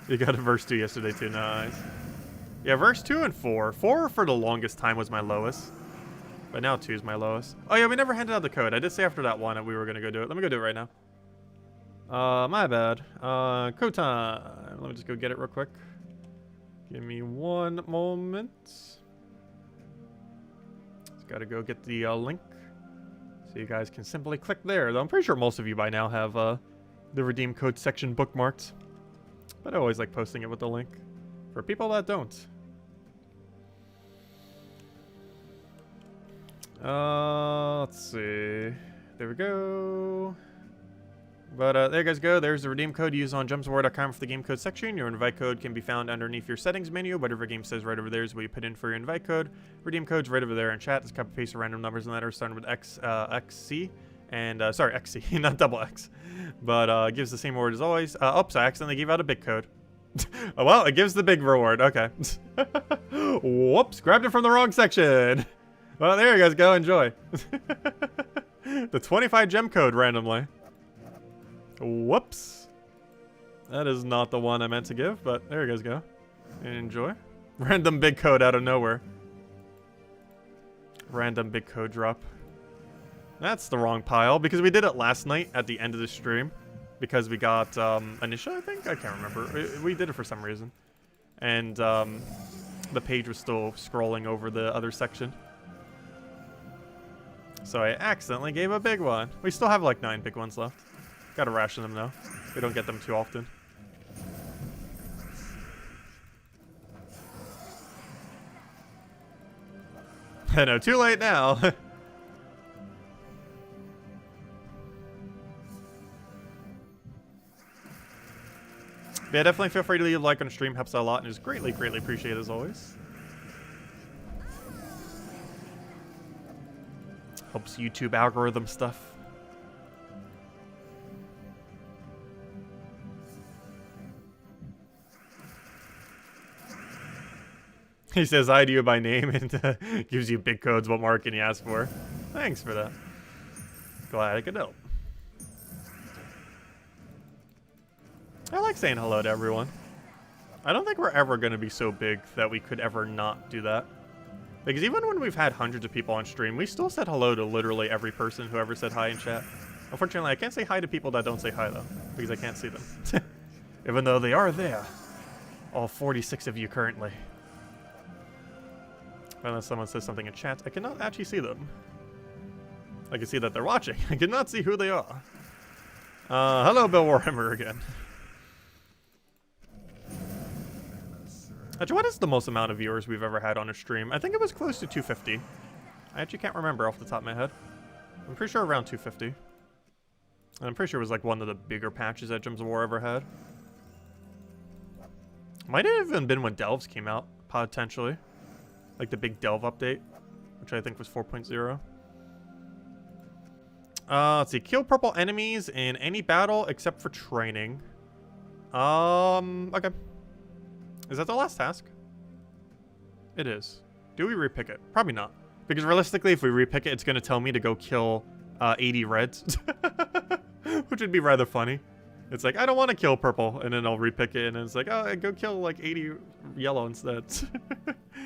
You got a verse 2 yesterday too, nice. Yeah, verse 2 and 4. 4 for the longest time was my lowest. But now 2 is my lowest. Oh yeah, we never handed out the code. I did say after that one that we were going to go do it. Let me go do it right now. My bad. Code time. Let me just go get it real quick. Give me one moment. Just gotta go get the link. So you guys can simply click there. Though I'm pretty sure most of you by now have the redeem code section bookmarked. But I always like posting it with the link for people that don't. Let's see. There we go. But there you guys go. There's the redeem code used on jumpswar.com for the game code section. Your invite code can be found underneath your settings menu. Whatever game says right over there is what you put in for your invite code. Redeem code's right over there in chat. Just copy paste the random numbers and letters starting with XC. And, sorry, XC, not double X. But gives the same reward as always. Oops, I accidentally gave out a big code. Oh, well, it gives the big reward. Okay. Whoops, grabbed it from the wrong section. Well, there you guys go. Enjoy. The 25 gem code randomly. Whoops. That is not the one I meant to give, but there you guys go. Enjoy. Random big code out of nowhere. Random big code drop. That's the wrong pile, because we did it last night at the end of the stream. Because we got Anisha, I think? I can't remember. We did it for some reason. And the page was still scrolling over the other section. So I accidentally gave a big one. We still have like 9 big ones left. Gotta ration them though. We don't get them too often. I know, too late now. Yeah, definitely feel free to leave a like on stream. Helps out a lot and is greatly, greatly appreciated as always. Helps YouTube algorithm stuff. He says hi to you by name and gives you big codes. What more can you ask for? Thanks for that. Glad I could help. I like saying hello to everyone. I don't think we're ever going to be so big that we could ever not do that. Because even when we've had hundreds of people on stream, we still said hello to literally every person who ever said hi in chat. Unfortunately, I can't say hi to people that don't say hi, though, because I can't see them. Even though they are there. All 46 of you currently. Unless someone says something in chat, I cannot actually see them. I can see that they're watching. I cannot see who they are. Hello, Bill Warhammer again. Actually, what is the most amount of viewers we've ever had on a stream? I think it was close to 250. I actually can't remember off the top of my head. I'm pretty sure around 250. And I'm pretty sure it was like one of the bigger patches that Gems of War ever had. Might have even been when Delves came out, potentially. Like the big Delve update, which I think was 4.0. Let's see. Kill purple enemies in any battle except for training. Okay. Is that the last task? It is. Do we repick it? Probably not. Because realistically, if we repick it, it's going to tell me to go kill 80 reds. Which would be rather funny. It's like, I don't want to kill purple. And then I'll repick it. And it's like, oh, go kill like 80 yellow instead.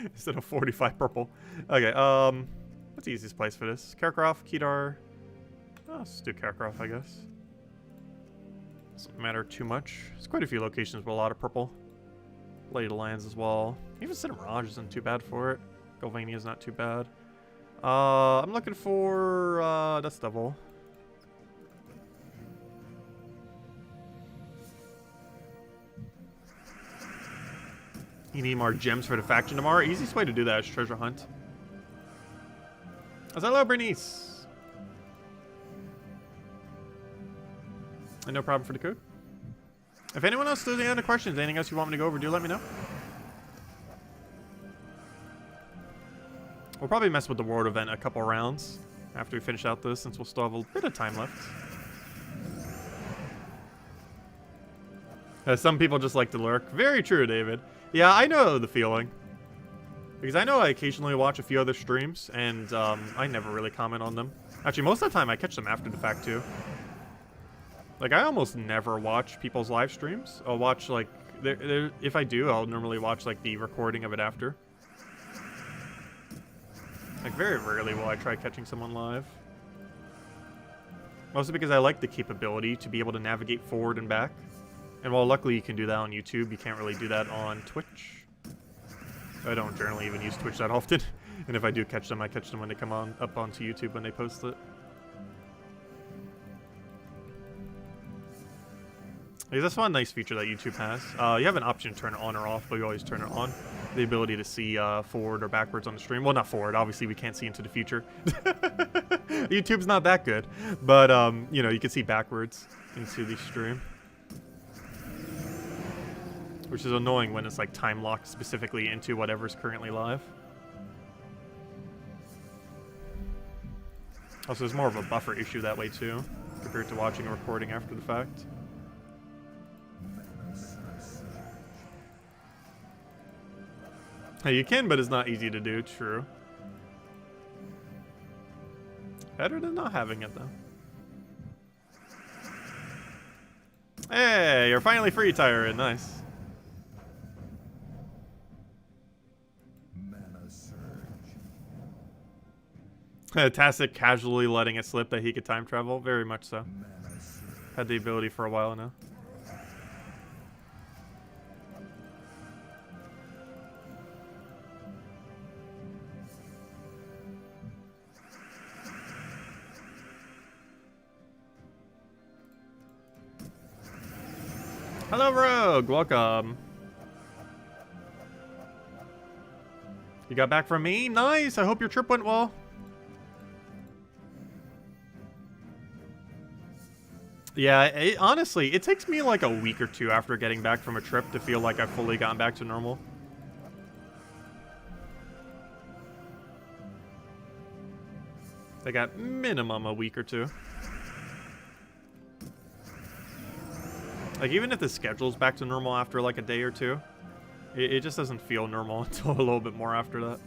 Instead of 45 purple. Okay, what's the easiest place for this? Kakarot, Kedar. Oh, let's do Kakarot, I guess. Doesn't matter too much. There's quite a few locations with a lot of purple. Lady of the Lands as well. Even City Mirage isn't too bad for it. Golvania is not too bad. I'm looking for Dust Devil. You need more gems for the faction tomorrow. Easiest way to do that is treasure hunt. Hello, Bernice. And no problem for the code. If anyone else has any other questions, anything else you want me to go over, do let me know. We'll probably mess with the world event a couple rounds after we finish out this, since we'll still have a bit of time left. Some people just like to lurk. Very true, David. Yeah, I know the feeling. Because I know I occasionally watch a few other streams, and I never really comment on them. Actually, most of the time I catch them after the fact, too. Like, I almost never watch people's live streams. I'll watch, like, if I do, I'll normally watch, like, the recording of it after. Like, very rarely will I try catching someone live. Mostly because I like the capability to be able to navigate forward and back. And while luckily you can do that on YouTube, you can't really do that on Twitch. I don't generally even use Twitch that often. And if I do catch them, I catch them when they come on up onto YouTube when they post it. That's one nice feature that YouTube has. You have an option to turn it on or off, but you always turn it on. The ability to see forward or backwards on the stream. Well, not forward. Obviously, we can't see into the future. YouTube's not that good. But, you know, you can see backwards into the stream. Which is annoying when it's, like, time-locked specifically into whatever's currently live. Also, there's more of a buffer issue that way, too, compared to watching a recording after the fact. Hey, you can, but it's not easy to do, true. Better than not having it, though. Hey, you're finally free, Tyron. Nice. Tastic casually letting it slip that he could time travel. Very much so. Had the ability for a while now. Hello, Rogue. Welcome. You got back from me? Nice. I hope your trip went well. Yeah, honestly, it takes me like a week or two after getting back from a trip to feel like I've fully gotten back to normal. I got minimum a week or two. Like, even if the schedule's back to normal after like a day or two, it just doesn't feel normal until a little bit more after that.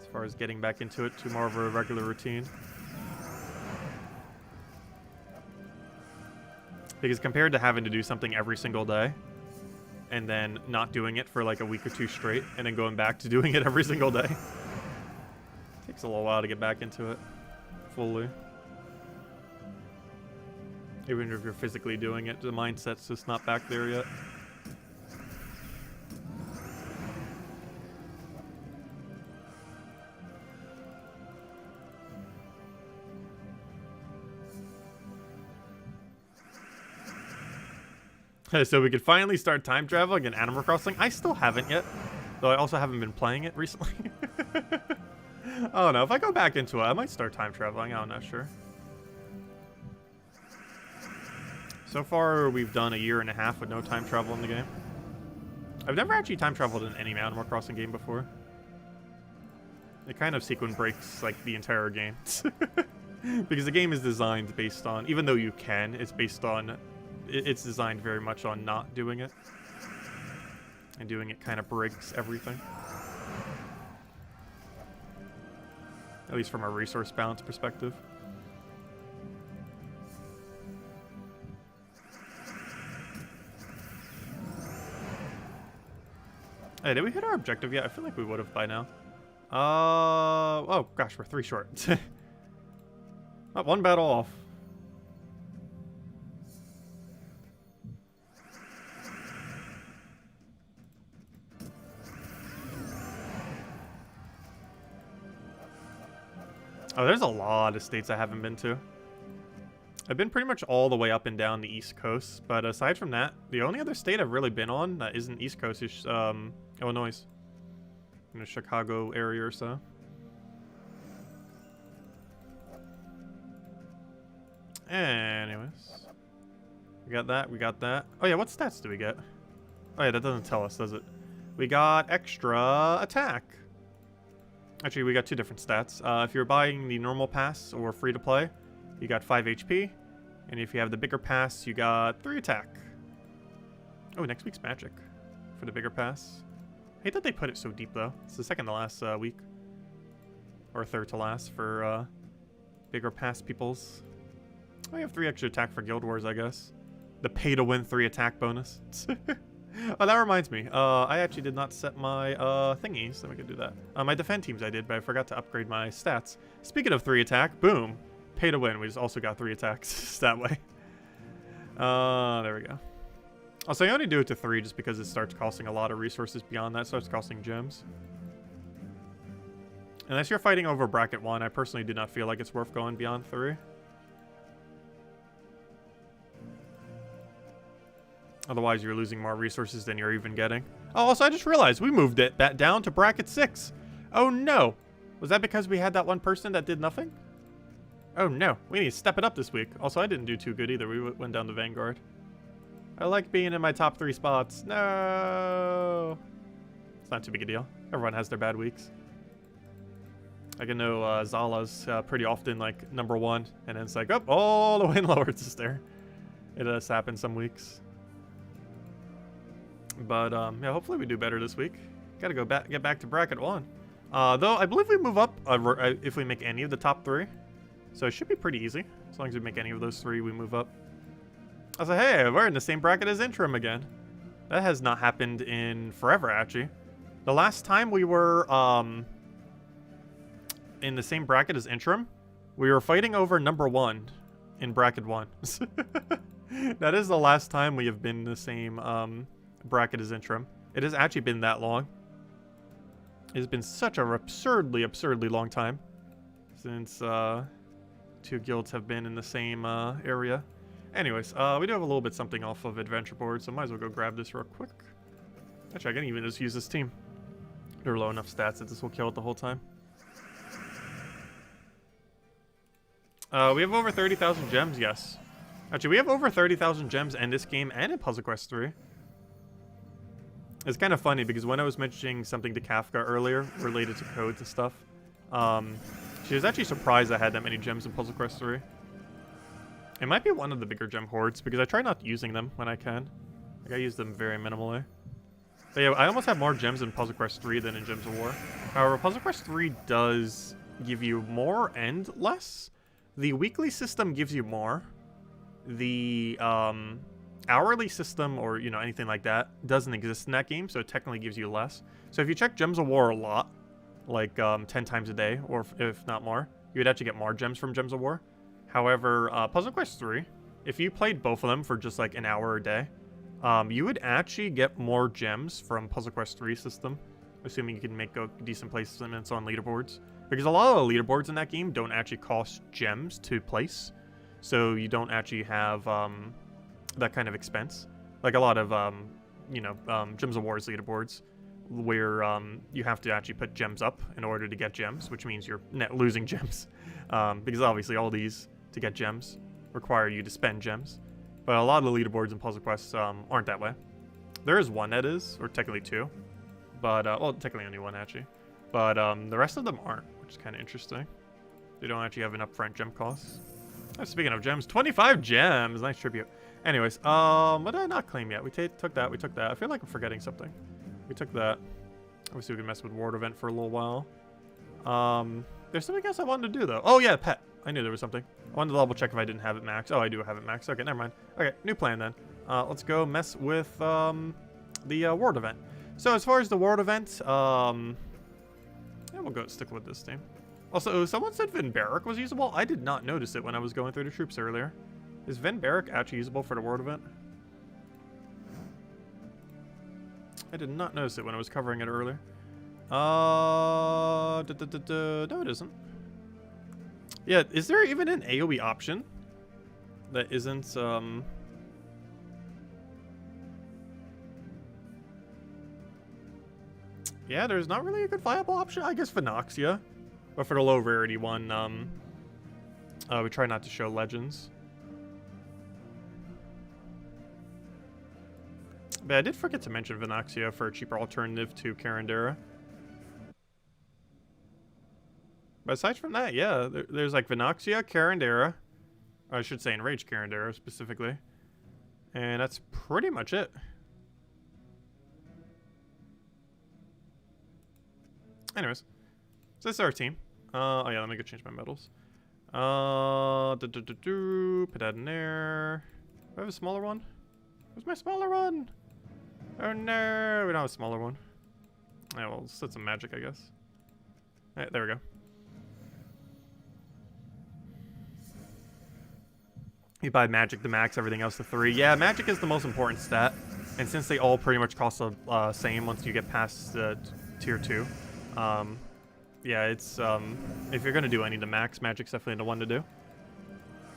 As far as getting back into it to more of a regular routine. Because compared to having to do something every single day, and then not doing it for like a week or two straight, and then going back to doing it every single day, takes a little while to get back into it fully. Even if you're physically doing it, the mindset's just not back there yet. So we could finally start time traveling in Animal Crossing. I still haven't yet, though I also haven't been playing it recently. I don't know. If I go back into it, I might start time traveling. I'm not sure. So far, we've done 1.5 years with no time travel in the game. I've never actually time traveled in any Animal Crossing game before. It kind of sequence breaks like the entire game. Because the game is designed based on, even though you can, it's based on, it's designed very much on not doing it. And doing it kind of breaks everything. At least from a resource balance perspective. Hey, did we hit our objective yet? I feel like we would have by now. Oh gosh, we're 3 short. Not 1 battle off. Oh, there's a lot of states I haven't been to. I've been pretty much all the way up and down the East Coast, but aside from that, the only other state I've really been on that isn't East Coast is Illinois. In the Chicago area or so. Anyways. We got that, we got that. Oh yeah, what stats do we get? Oh yeah, that doesn't tell us, does it? We got extra attack. Actually, we got 2 different stats. If you're buying the normal pass or free to play, you got 5 HP. And if you have the bigger pass, you got 3 attack. Oh, next week's magic for the bigger pass. I hate that they put it so deep, though. It's the second to last week. Or third to last for bigger pass peoples. Oh, you have 3 extra attack for Guild Wars, I guess. The pay-to-win 3 attack bonus. Oh, that reminds me. I actually did not set my thingies, so we could do that. My defend teams I did, but I forgot to upgrade my stats. Speaking of 3 attack, boom. Pay to win. We just also got 3 attacks that way. There we go. Also, I only do it to 3 just because it starts costing a lot of resources beyond that. It starts costing gems. Unless you're fighting over bracket 1, I personally do not feel like it's worth going beyond 3. Otherwise, you're losing more resources than you're even getting. Oh, also, I just realized we moved it that down to bracket 6. Oh, no. Was that because we had that one person that did nothing? Oh, no. We need to step it up this week. Also, I didn't do too good either. We went down to Vanguard. I like being in my top 3 spots. No. It's not too big a deal. Everyone has their bad weeks. I can know Zala's pretty often, like, #1. And then it's like, oh, all the way in lower. It's just there. It does happen some weeks. But, yeah, hopefully we do better this week. Gotta go back, get back to bracket 1. Though, I believe we move up if we make any of the top 3. So it should be pretty easy. As long as we make any of those 3, we move up. I was like, hey, we're in the same bracket as Interim again. That has not happened in forever, actually. The last time we were, in the same bracket as Interim, we were fighting over #1 in bracket 1. That is the last time we have been in the same, bracket as Interim. It has actually been that long. It has been such an absurdly long time since 2 guilds have been in the same area. Anyways, we do have a little bit something off of adventure board, so might as well go grab this real quick. Actually, I can even just use this team. They're low enough stats that this will kill it the whole time. We have over 30,000 gems, yes. Actually, we have over 30,000 gems in this game and in Puzzle Quest 3. It's kind of funny because when I was mentioning something to Kafka earlier related to codes and stuff, she was actually surprised I had that many gems in Puzzle Quest 3. It might be one of the bigger gem hoards because I try not using them when I can. Like, I use them very minimally. But yeah, I almost have more gems in Puzzle Quest 3 than in Gems of War. However, Puzzle Quest 3 does give you more and less. The weekly system gives you more. The hourly system or, you know, anything like that doesn't exist in that game, so it technically gives you less. So if you check Gems of War a lot, like 10 times a day, or if not more, you would actually get more gems from Gems of War. However, Puzzle Quest 3, if you played both of them for just like an hour a day, you would actually get more gems from Puzzle Quest 3 system, assuming you can make decent placements on leaderboards. Because a lot of the leaderboards in that game don't actually cost gems to place, so you don't actually have that kind of expense. Like a lot of, Gems of War's leaderboards, where you have to actually put gems up in order to get gems, which means you're net losing gems. Because obviously all these, to get gems, require you to spend gems. But a lot of the leaderboards in Puzzle Quests aren't that way. There is one that is, or technically two. But, well, technically only one, actually. But the rest of them aren't, which is kind of interesting. They don't actually have an upfront gem cost. Speaking of gems, 25 gems! Nice tribute. Anyways, what did I not claim yet? We took that, we took that. I feel like I'm forgetting something. We took that. Obviously, we can mess with Ward Event for a little while. There's something else I wanted to do, though. Oh, yeah, pet. I knew there was something. I wanted to double check if I didn't have it maxed. Oh, I do have it maxed. Okay, never mind. Okay, new plan then. Let's go mess with the Ward Event. So as far as the Ward Event, yeah, we'll go stick with this team. Also, someone said Vin Barrick was usable. I did not notice it when I was going through the troops earlier. Is Vin Barrick actually usable for the Ward Event? I did not notice it when I was covering it earlier. No, it isn't. Yeah, is there even an AoE option that isn't, yeah, there's not really a good viable option. I guess Vinoxia. But for the low rarity one, we try not to show legends. But I did forget to mention Vinoxia for a cheaper alternative to Carandera. But aside from that, yeah, there's like Vinoxia, Carandera. Or I should say Enraged Carandera specifically. And that's pretty much it. Anyways, so this is our team. Oh yeah, let me go change my medals. Put that in there. Do I have a smaller one? Where's my smaller one? Oh no, we don't have a smaller one. Yeah, well, let's set some magic, I guess. Alright, there we go. You buy magic to max, everything else to 3. Yeah, magic is the most important stat. And since they all pretty much cost the same once you get past tier 2. Yeah, it's, if you're going to do any to max, magic's definitely the one to do.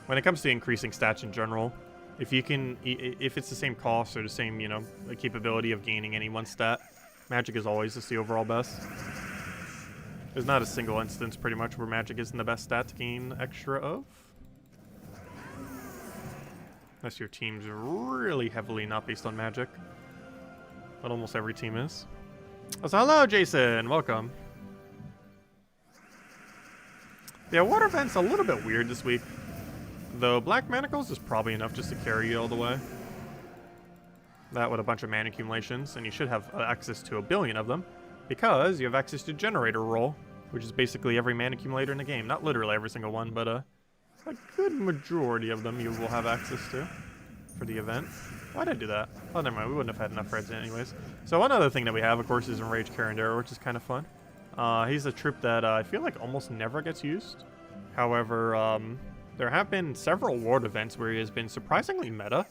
When it comes to increasing stats in general, if you can, if it's the same cost or the same, you know, capability of gaining any one stat, magic is always just the overall best. There's not a single instance, pretty much, where magic isn't the best stat to gain extra of. Unless your team's really heavily not based on magic. But almost every team is. So hello, Jason! Welcome. Yeah, Water Vent's a little bit weird this week. Though Black Manacles is probably enough just to carry you all the way. That with a bunch of mana accumulations, and you should have access to 1 billion of them. Because you have access to Generator Roll, which is basically every mana accumulator in the game. Not literally every single one, but a good majority of them you will have access to for the event. Why did I do that? Oh, never mind. We wouldn't have had enough reds anyways. So one other thing that we have, of course, is Enraged Carandera, which is kind of fun. He's a troop that I feel like almost never gets used. However, there have been several Ward events where he has been surprisingly meta.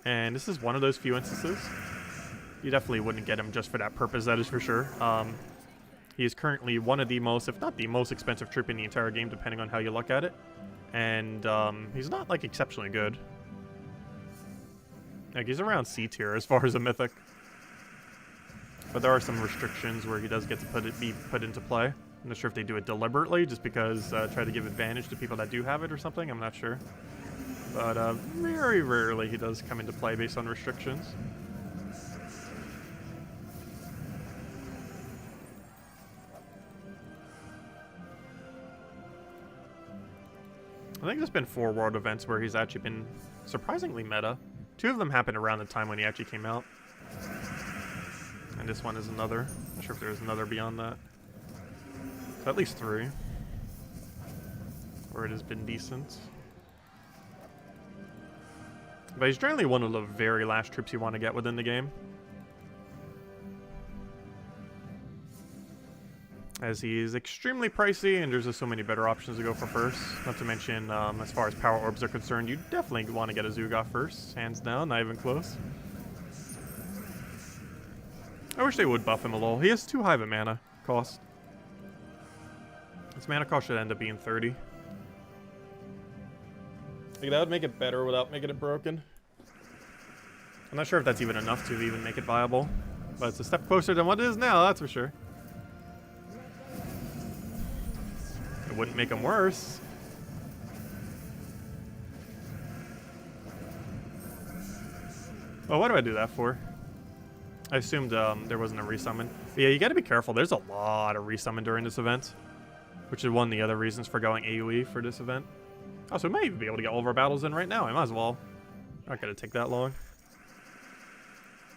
And this is one of those few instances. You definitely wouldn't get him just for that purpose, that is for sure. He is currently one of the most, if not the most expensive troop in the entire game, depending on how you look at it. And he's not, like, exceptionally good. Like, he's around C tier as far as a mythic. But there are some restrictions where he does get to be put into play. I'm not sure if they do it deliberately, just because try to give advantage to people that do have it or something. I'm not sure. But very rarely he does come into play based on restrictions. I think there's been 4 world events where he's actually been surprisingly meta. 2 of them happened around the time when he actually came out. And this one is another. Not sure if there's another beyond that. So at least 3. Where it has been decent. But he's generally one of the very last troops you want to get within the game. As he is extremely pricey, and there's just so many better options to go for first. Not to mention, as far as power orbs are concerned, you definitely want to get a Zugaf first. Hands down, not even close. I wish they would buff him a little. He has too high of a mana cost. His mana cost should end up being 30. Like, that would make it better without making it broken. I'm not sure if that's even enough to even make it viable. But it's a step closer than what it is now, that's for sure. It wouldn't make him worse. Well, what do I do that for? I assumed there wasn't a resummon. But yeah, you gotta be careful. There's a lot of resummon during this event. Which is one of the other reasons for going AoE for this event. Oh, so we might even be able to get all of our battles in right now. I might as well. Not gonna take that long.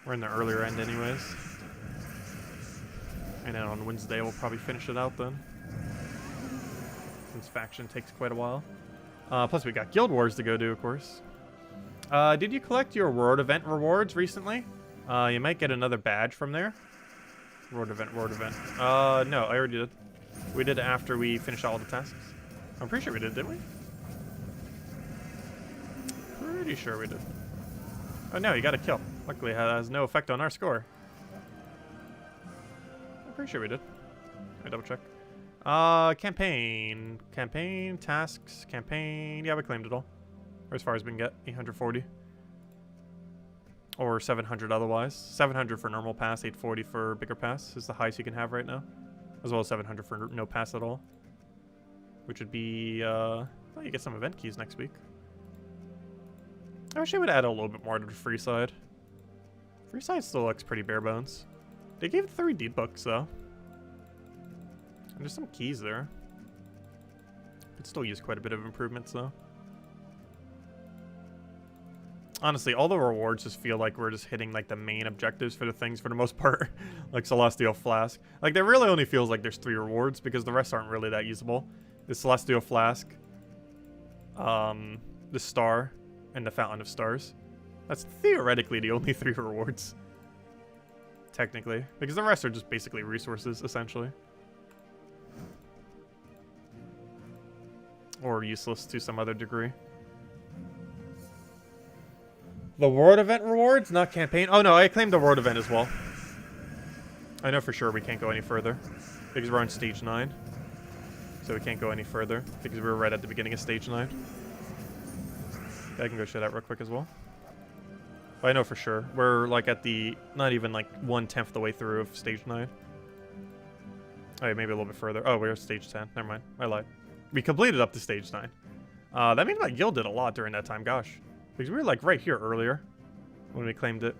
We're in the earlier end anyways. And then on Wednesday we'll probably finish it out then. Since faction takes quite a while. Plus we got Guild Wars to go do, of course. Did you collect your World Event rewards recently? You might get another badge from there. World Event. No, I already did. We did it after we finished all the tasks. I'm pretty sure we did, didn't we? Pretty sure we did. Oh no, you got a kill. Luckily it has no effect on our score. I'm pretty sure we did. Let me double check. Campaign, tasks, campaign. Yeah, we claimed it all. Or as far as we can get, 840. Or 700 otherwise. 700 for normal pass, 840 for bigger pass is the highest you can have right now. As well as 700 for no pass at all. Which would be, well, you get some event keys next week. I wish they would add a little bit more to the free side. Free side still looks pretty bare bones. They gave it 3 deed books though. And there's some keys there. Could still use quite a bit of improvements though. Honestly, all the rewards just feel like we're just hitting like the main objectives for the things for the most part. Like Celestial Flask. Like there really only feels like there's 3 rewards because the rest aren't really that usable. The Celestial Flask, the Star, and the Fountain of Stars. That's theoretically the only 3 rewards. Technically. Because the rest are just basically resources, essentially. Or useless to some other degree. The World Event rewards, not campaign. Oh no, I claimed the World Event as well. I know for sure we can't go any further. Because we're on stage 9. So we can't go any further. Because we were right at the beginning of stage 9. I can go show that real quick as well. But I know for sure. We're like at the, not even like 1/10 the way through of stage 9. Oh yeah, maybe a little bit further. Oh, we're at stage 10. Never mind. I lied. We completed up to stage 9. That means my guild did a lot during that time. Gosh. Because we were like right here earlier. When we claimed it.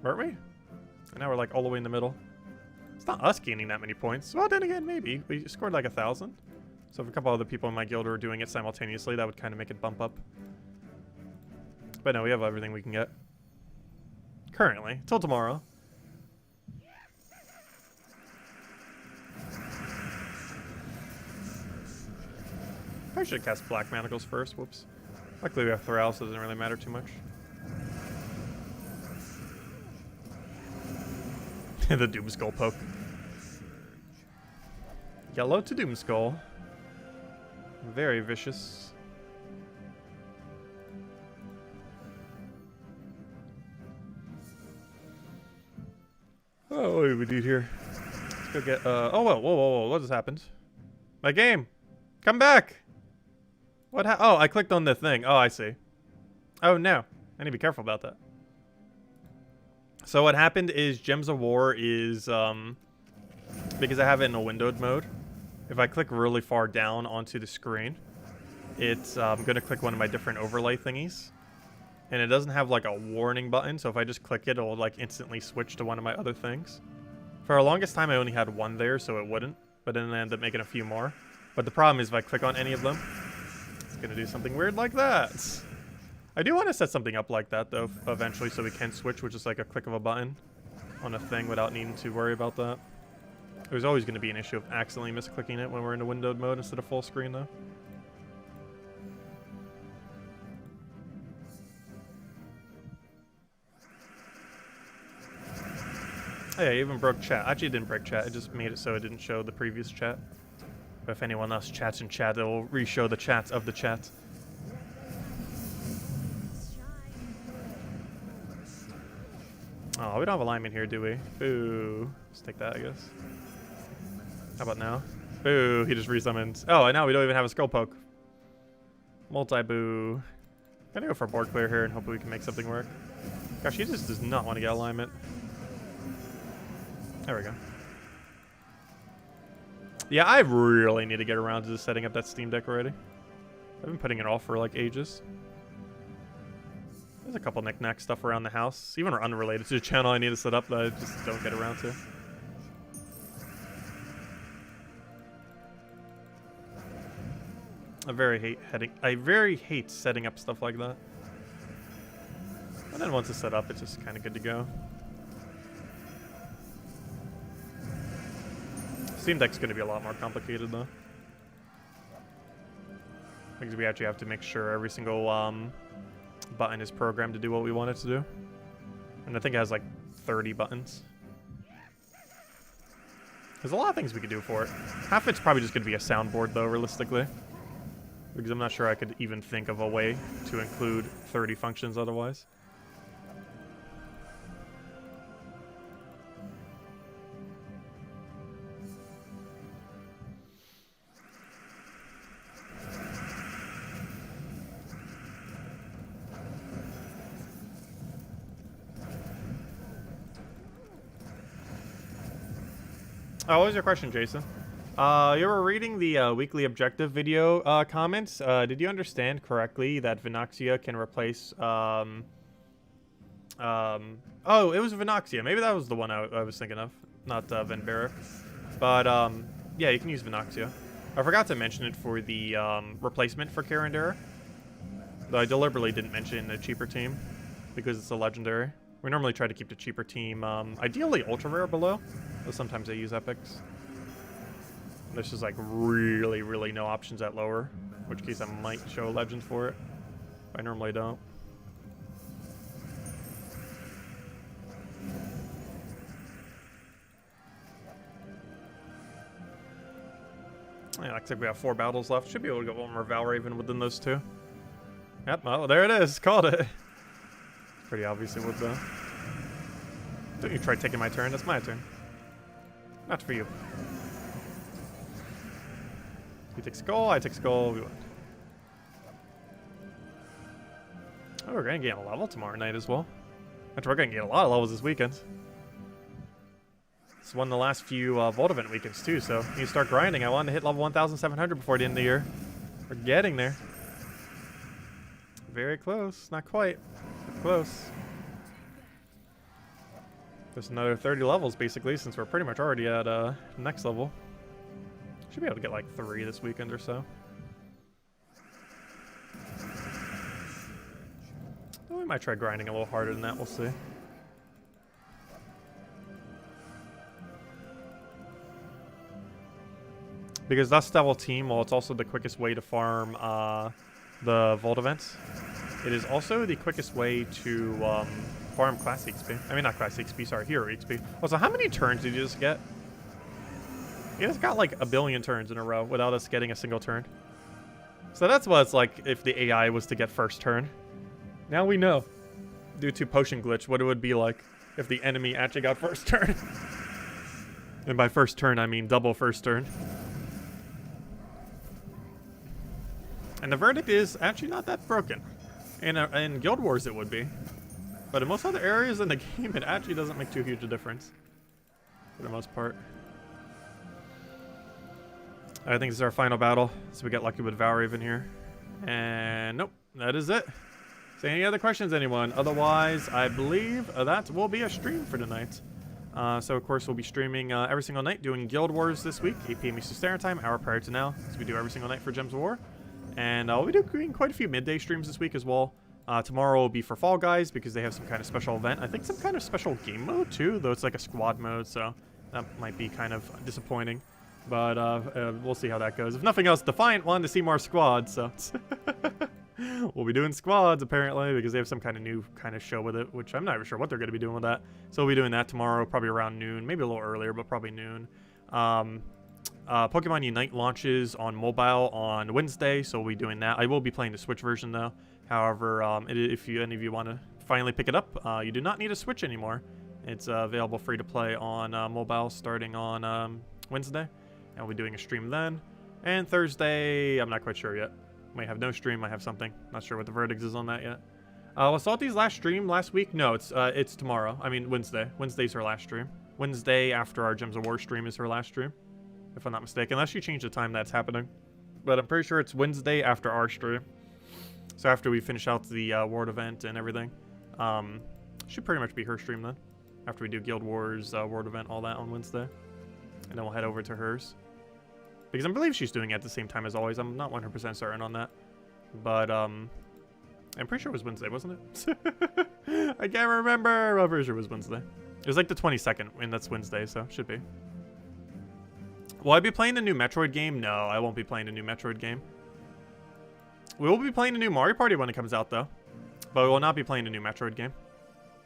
Weren't we? And now we're like all the way in the middle. It's not us gaining that many points. Well, then again, maybe. We scored like 1,000. So if a couple other people in my guild were doing it simultaneously, that would kind of make it bump up. But no, we have everything we can get. Currently. Till tomorrow. I should cast Black Manacles first. Whoops. Luckily we have Thrall, so it doesn't really matter too much. The Doomskull poke. Yellow to Doomskull. Very vicious. Oh, what do we do here? Let's go get, oh, whoa, what just happened? My game! Come back! What oh, I clicked on the thing. Oh, I see. Oh, no. I need to be careful about that. So what happened is Gems of War is, because I have it in a windowed mode, if I click really far down onto the screen, it's going to click one of my different overlay thingies. And it doesn't have like a warning button, so if I just click it, it'll like instantly switch to one of my other things. For the longest time, I only had one there, so it wouldn't. But then I ended up making a few more. But the problem is if I click on any of them, it's going to do something weird like that. I do want to set something up like that, though, eventually, so we can switch with just like a click of a button on a thing without needing to worry about that. There's always going to be an issue of accidentally misclicking it when we're in a windowed mode instead of full screen, though. Hey, I even broke chat. Actually, it didn't break chat. It just made it so it didn't show the previous chat. But if anyone else chats in chat, it will re-show the chats of the chat. Oh, we don't have alignment here, do we? Boo. Let's take that, I guess. How about now? Boo, he just resummoned. Oh, and now we don't even have a skull poke. Multi-boo. I'm gonna go for a board clear here and hopefully we can make something work. Gosh, he just does not want to get alignment. There we go. Yeah, I really need to get around to just setting up that Steam Deck already. I've been putting it off for like ages. There's a couple knick-knack stuff around the house, even unrelated to the channel I need to set up that I just don't get around to. I very hate setting up stuff like that. And then once it's set up, it's just kind of good to go. Steam Deck's going to be a lot more complicated, though. Because we actually have to make sure every single button is programmed to do what we want it to do. And I think it has like 30 buttons. There's a lot of things we could do for it. Half of it's probably just going to be a soundboard, though, realistically. Because I'm not sure I could even think of a way to include 30 functions otherwise. Oh, what was your question, Jason? You were reading the weekly objective video comments. Did you understand correctly that Vinoxia can replace... oh, it was Vinoxia. Maybe that was the one I was thinking of, not Venbera. But, yeah, you can use Vinoxia. I forgot to mention it for the replacement for Carandera. Though I deliberately didn't mention it in the cheaper team, because it's a legendary. We normally try to keep the cheaper team, ideally ultra rare below, though sometimes they use epics. There's just like really, really no options at lower, in which case I might show a legend for it. I normally don't. Yeah, looks like we have 4 battles left. Should be able to get one more Valraven within those 2. Yep, well, there it is. Called it. Pretty obvious it would, though. Don't you try taking my turn. That's my turn. Not for you. You take skull, I take skull, we win. Oh, we're going to gain a level tomorrow night as well. Actually, we're going to gain a lot of levels this weekend. It's one of the last few Vault event weekends, too, so you start grinding. I wanted to hit level 1,700 before the end of the year. We're getting there. Very close. Not quite, but close. There's another 30 levels, basically, since we're pretty much already at next level. Should be able to get like 3 this weekend or so. Well, we might try grinding a little harder than that. We'll see. Because Dust Devil team, well, it's also the quickest way to farm the Vault events. It is also the quickest way to farm Class XP. I mean, not Class XP, sorry, Hero XP. Also, how many turns did you just get? You just got like a billion turns in a row without us getting a single turn. So that's what it's like if the AI was to get first turn. Now we know, due to potion glitch, what it would be like if the enemy actually got first turn. And by first turn, I mean double first turn. And the verdict is actually not that broken. In Guild Wars, it would be. But in most other areas in the game, it actually doesn't make too huge a difference. For the most part. I think this is our final battle. So we get lucky with Valraven here. And nope, that is it. So any other questions, anyone? Otherwise, I believe that will be a stream for tonight. So of course we'll be streaming every single night, doing Guild Wars this week, 8 p.m. Eastern Standard Time, hour prior to now, as we do every single night for Gems of War. And we'll be doing quite a few midday streams this week as well. Tomorrow will be for Fall Guys because they have some kind of special event. I think some kind of special game mode too, though it's like a squad mode, so that might be kind of disappointing. But we'll see how that goes. If nothing else, Defiant wanted to see more squads, so we'll be doing squads apparently because they have some kind of new kind of show with it, which I'm not even sure what they're going to be doing with that. So we'll be doing that tomorrow, probably around noon, maybe a little earlier, but probably noon. Pokemon Unite launches on mobile on Wednesday, so we'll be doing that. I will be playing the Switch version though. However, if any of you want to finally pick it up, you do not need a Switch anymore. It's available free to play on mobile starting on Wednesday. And we'll be doing a stream then. And Thursday, I'm not quite sure yet. Might have no stream, might have something. Not sure what the verdict is on that yet. Was Salty's last stream last week? No, it's tomorrow. I mean, Wednesday. Wednesday's her last stream. Wednesday after our Gems of War stream is her last stream. If I'm not mistaken. Unless you change the time that's happening. But I'm pretty sure it's Wednesday after our stream. So after we finish out the World event and everything. Should pretty much be her stream then. After we do Guild Wars, World event, all that on Wednesday. And then we'll head over to hers. Because I believe she's doing it at the same time as always. I'm not 100% certain on that. But, I'm pretty sure it was Wednesday, wasn't it? I can't remember. I'm pretty sure it was Wednesday. It was like the 22nd, and that's Wednesday, so should be. Will I be playing the new Metroid game? No, I won't be playing the new Metroid game. We will be playing the new Mario Party when it comes out, though. But we will not be playing the new Metroid game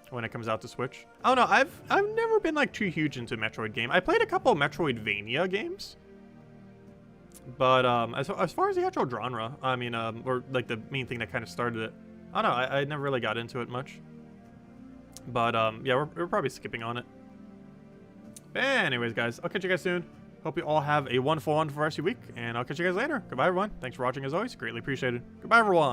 when it comes out to Switch. I don't know. I've never been, like, too huge into a Metroid game. I played a couple of Metroidvania games. But as far as the actual genre, I mean, or like the main thing that kind of started it, I don't know, I never really got into it much. But yeah, we're probably skipping on it. But anyways, guys, I'll catch you guys soon. Hope you all have a wonderful rest of your week, and I'll catch you guys later. Goodbye, everyone. Thanks for watching as always. Greatly appreciated. Goodbye, everyone.